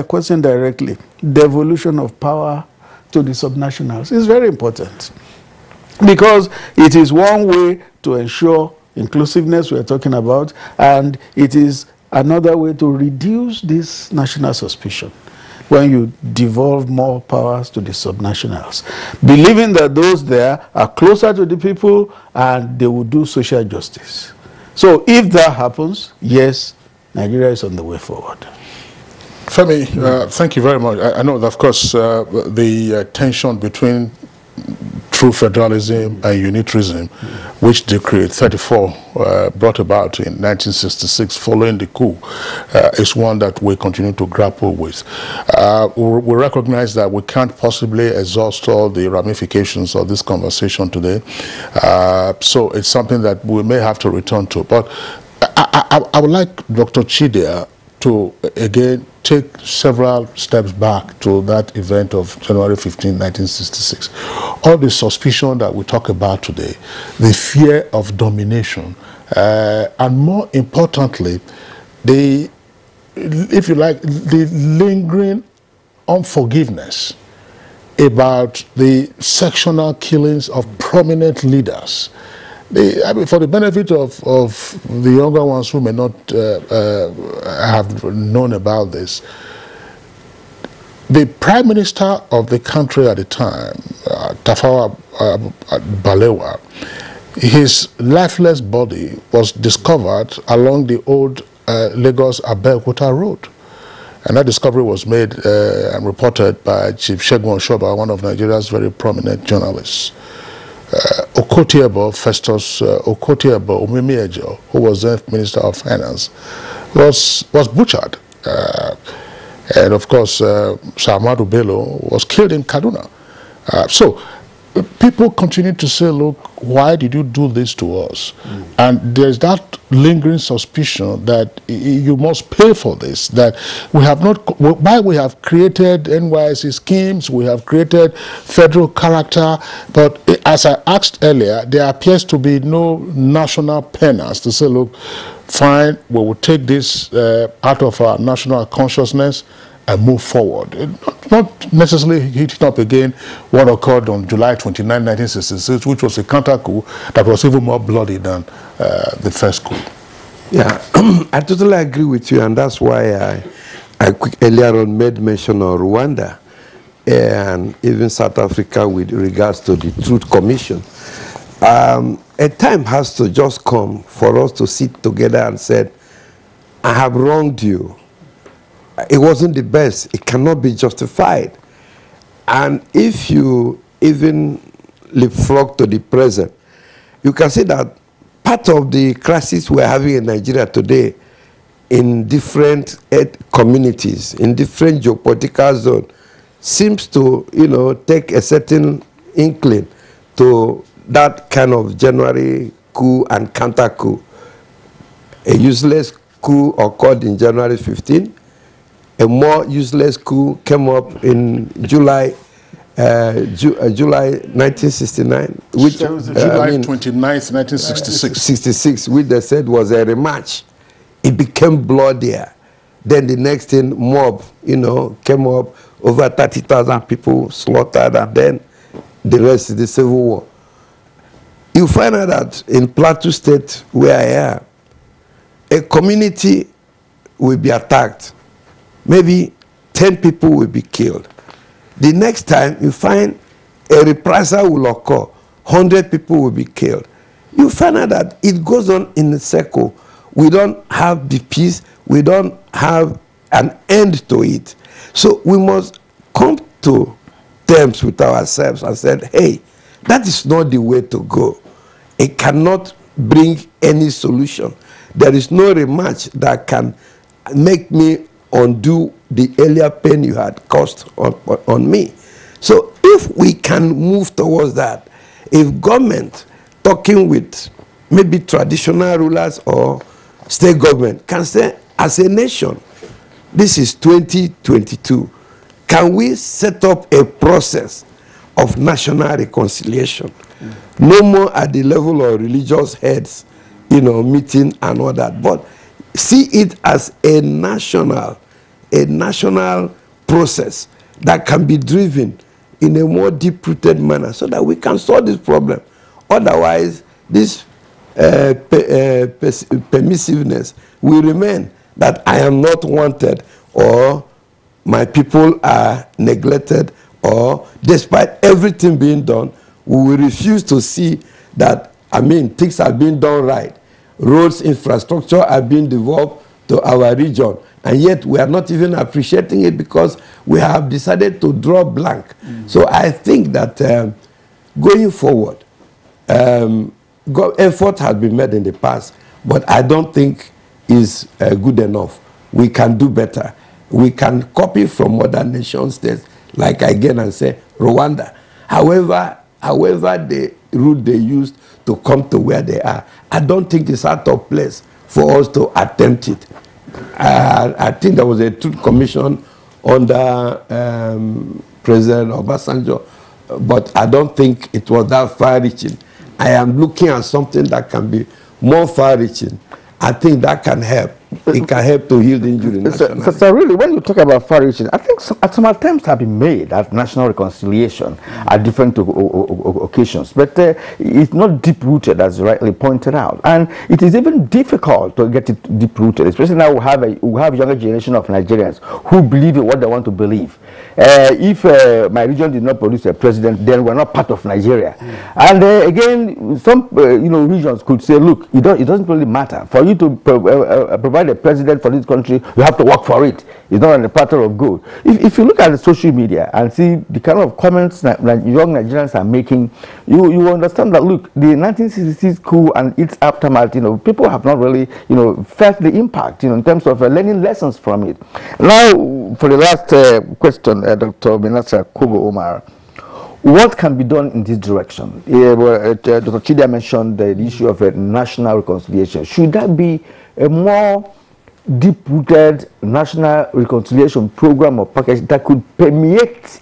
question directly, devolution of power to the subnationals is very important, because it is one way to ensure inclusiveness we are talking about, and it is another way to reduce this national suspicion when you devolve more powers to the subnationals, believing that those there are closer to the people and they will do social justice. So if that happens, yes, Nigeria is on the way forward. Femi, thank you very much. I know that, of course, the tension between through federalism and unitarism, which Decree 34 brought about in 1966 following the coup, is one that we continue to grapple with. We recognize that we can't possibly exhaust all the ramifications of this conversation today, so it's something that we may have to return to. But I would like Dr. Chidera to again take several steps back to that event of January 15, 1966. All the suspicion that we talk about today, the fear of domination, and more importantly, the, if you like, the lingering unforgiveness about the sectional killings of prominent leaders. I mean, for the benefit of the younger ones who may not have known about this, the Prime Minister of the country at the time, Tafawa Balewa, his lifeless body was discovered along the old Lagos-Abeokuta road. And that discovery was made and reported by Chief Segun Oshoba, one of Nigeria's very prominent journalists. Okotiebo, Festus Okotiebo Omimiejo, who was then Minister of Finance, was butchered. And of course, Sir Ahmadu Bello was killed in Kaduna. So people continue to say, look, why did you do this to us? And there's that lingering suspicion that you must pay for this, that we have not, why we have created NYSC schemes, we have created federal character, but as I asked earlier, there appears to be no national penance to say, look, fine, we will take this out of our national consciousness and move forward. Not necessarily hitting up again what occurred on July 29, 1966, which was a counter coup that was even more bloody than the first coup. Yeah, I totally agree with you, and that's why I earlier on made mention of Rwanda and even South Africa with regards to the Truth Commission. A time has to just come for us to sit together and say, I have wronged you. It wasn't the best. It cannot be justified. And if you even leapfrog to the present, you can see that part of the crisis we're having in Nigeria today in different communities, in different geopolitical zones, seems to, take a certain inkling to that kind of January coup and counter coup. A useless coup occurred in January 15. A more useless coup came up in July 1969, which July 29th, 1966. Which they said was a rematch. It became bloodier. Then the next thing, mob, came up, over 30,000 people slaughtered, and then the rest is the civil war. You find out that in Plateau State, where I am, a community will be attacked. Maybe 10 people will be killed. The next time you find a reprisal will occur, 100 people will be killed. You find out that it goes on in a circle. We don't have the peace. We don't have an end to it. So we must come to terms with ourselves and say, hey, that is not the way to go. It cannot bring any solution. There is no rematch that can make me undo the earlier pain you had caused on me. So if we can move towards that, if government talking with maybe traditional rulers or state government can say, as a nation, this is 2022, can we set up a process of national reconciliation? No more at the level of religious heads, meeting and all that, but see it as a national process that can be driven in a more deep-rooted manner so that we can solve this problem. Otherwise, this permissiveness will remain, that I am not wanted, or my people are neglected, or despite everything being done, we will refuse to see that, things are being done right. Roads, infrastructure are being developed to our region, and yet we are not even appreciating it because we have decided to draw blank. So I think that going forward, effort has been made in the past, but I don't think is good enough. We can do better. We can copy from other nation states, like again and say Rwanda. However, the route they used to come to where they are, I don't think it's out of place for us to attempt it. I think there was a truth commission under President Obasanjo, but I don't think it was that far-reaching. I am looking at something that can be more far-reaching. I think that can help. It can help to heal the injury. So really, when you talk about far-reaching, I think some attempts have been made at national reconciliation at different occasions, but it's not deep-rooted, as you rightly pointed out. And it is even difficult to get it deep-rooted, especially now we have younger generation of Nigerians who believe in what they want to believe. If my region did not produce a president, then we're not part of Nigeria. And again, some regions could say, look, it doesn't really matter. For you to provide a president for this country, you have to work for it. It's not a matter of good. If you look at the social media and see the kind of comments that young Nigerians are making, you understand that, look, the 1966 coup and its aftermath, people have not really, felt the impact, in terms of learning lessons from it. Now, for the last question, Dr. Menasra Kogo Omar, what can be done in this direction? Dr. Chidera mentioned the issue of a national reconciliation. Should that be a more deep-rooted national reconciliation program or package that could permeate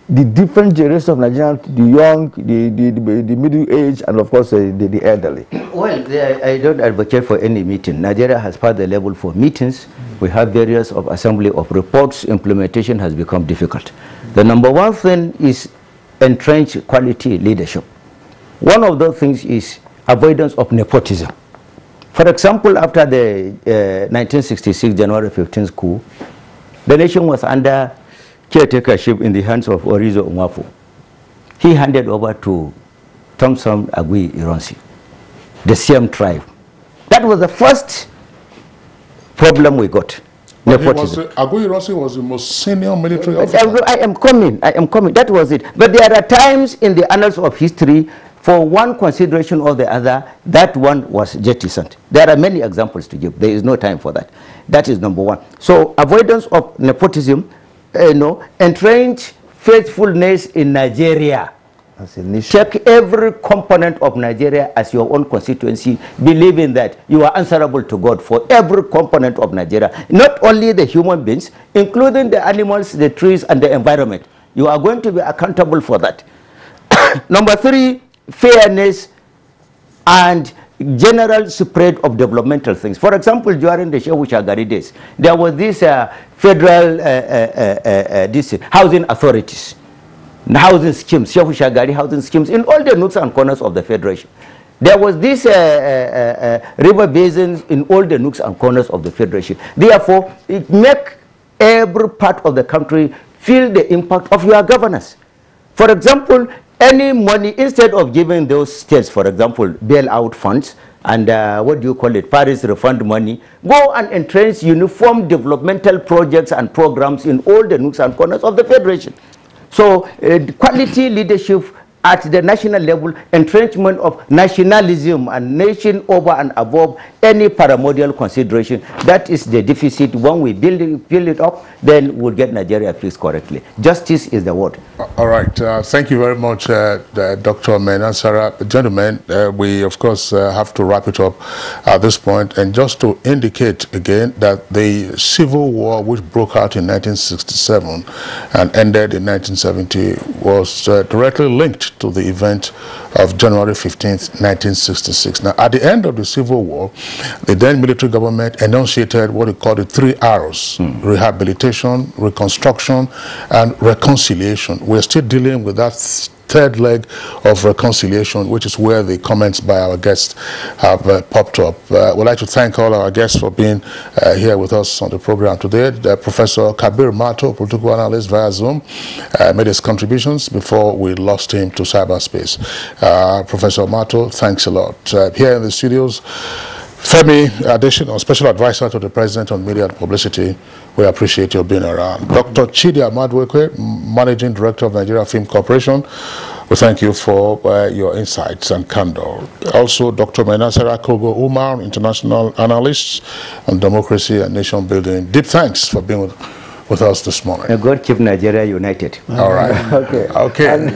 the different generations of Nigerians, the young, the middle age, and of course the elderly? Well, I don't advocate for any meeting. Nigeria has passed the level for meetings. We have various of assembly of reports. Implementation has become difficult. The number one thing is entrenched quality leadership. One of those things is avoidance of nepotism. For example, after the 1966 January 15th coup, the nation was under caretakership in the hands of Orizo Umwafo. He handed over to Thompson Agui Ironsi, the same tribe. That was the first problem we got. Nepotism. Agui Ironsi was the most senior military officer. I am coming. That was it. But there are times in the annals of history, for one consideration or the other, that one was jettisoned. There are many examples to give. There is no time for that. That is number one. So avoidance of nepotism, entrenched faithfulness in Nigeria. Check every component of Nigeria as your own constituency, believing that you are answerable to God for every component of Nigeria, not only the human beings, including the animals, the trees, and the environment. You are going to be accountable for that. Number three, fairness and general spread of developmental things. For example, during the Shehu Shagari days, there was this federal housing authorities, housing schemes, Shehu Shagari housing schemes in all the nooks and corners of the federation. There was this river basins in all the nooks and corners of the federation. Therefore, it makes every part of the country feel the impact of your governance. For example, any money, instead of giving those states, for example, bailout funds and Paris refund money, go and entrench uniform developmental projects and programs in all the nooks and corners of the federation. So quality leadership at the national level, entrenchment of nationalism and nation over and above any paramodial consideration. That is the deficit. When we build it up, then we'll get Nigeria fixed correctly. Justice is the word. All right. Thank you very much, Dr. Menasra. Gentlemen, we, of course, have to wrap it up at this point. And just to indicate again that the civil war which broke out in 1967 and ended in 1970 was directly linked to the event of January 15th, 1966. Now, at the end of the Civil War, the then military government enunciated what they called the 3 R's, rehabilitation, reconstruction, and reconciliation. We're still dealing with that third leg of reconciliation, which is where the comments by our guests have popped up. We'd like to thank all our guests for being here with us on the program today. Professor Kabir Mato, political analyst via Zoom, made his contributions before we lost him to cyberspace. Professor Mato, thanks a lot. Here in the studios, Femi Adesina, special advisor to the President on Media and Publicity. We appreciate your being around. Dr. Chidera Madwekwe, Managing Director of Nigeria Film Corporation. We thank you for your insights and candor. Also, Dr. Menasera Kogo Umar, international analyst on democracy and nation building. Deep thanks for being with us this morning. May God keep Nigeria united. All right. Okay. And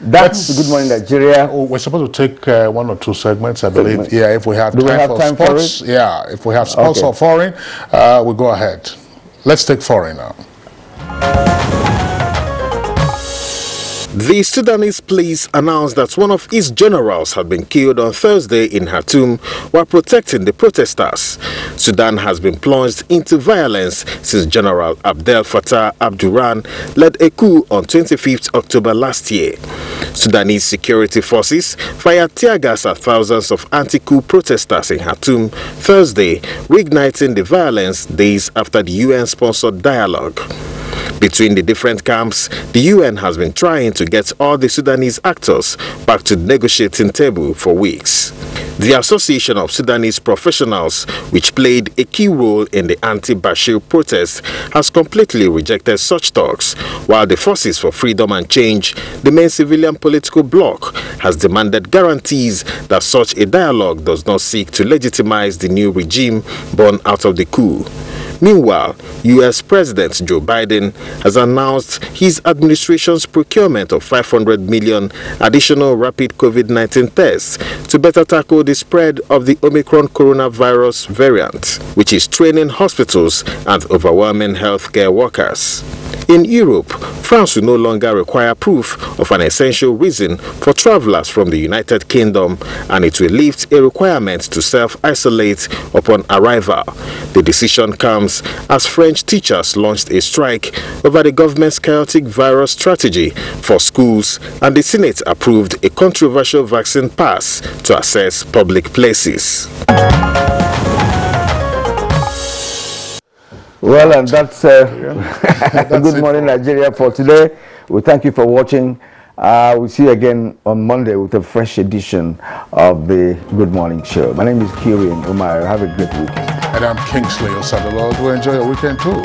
that's Good Morning Nigeria. We're supposed to take 1 or 2 segments, I believe. Segments. Yeah, if we have time for sports. Yeah, if we have sports or foreign, we'll go ahead. Let's take foreign now. The Sudanese police announced that one of its generals had been killed on Thursday in Khartoum while protecting the protesters. Sudan has been plunged into violence since General Abdel Fattah al-Burhan led a coup on 25th October last year. Sudanese security forces fired tear gas at thousands of anti-coup protesters in Khartoum Thursday, reigniting the violence days after the UN-sponsored dialogue. Between the different camps, the UN has been trying to get all the Sudanese actors back to the negotiating table for weeks. The Association of Sudanese Professionals, which played a key role in the anti-Bashir protests, has completely rejected such talks, while the Forces for Freedom and Change, the main civilian political bloc, has demanded guarantees that such a dialogue does not seek to legitimize the new regime born out of the coup. Meanwhile, U.S. President Joe Biden has announced his administration's procurement of 500 million additional rapid COVID-19 tests to better tackle the spread of the Omicron coronavirus variant, which is straining hospitals and overwhelming healthcare workers. In Europe, France will no longer require proof of an essential reason for travelers from the United Kingdom, and it will lift a requirement to self-isolate upon arrival. The decision comes as French teachers launched a strike over the government's chaotic virus strategy for schools, and the Senate approved a controversial vaccine pass to access public places. Well, and that's Good Morning Nigeria for today. We thank you for watching. We'll see you again on Monday with a fresh edition of the Good Morning Show. My name is Kieran Umar. Have a great weekend. And I'm Kingsley Osadolo. Do enjoy your weekend too.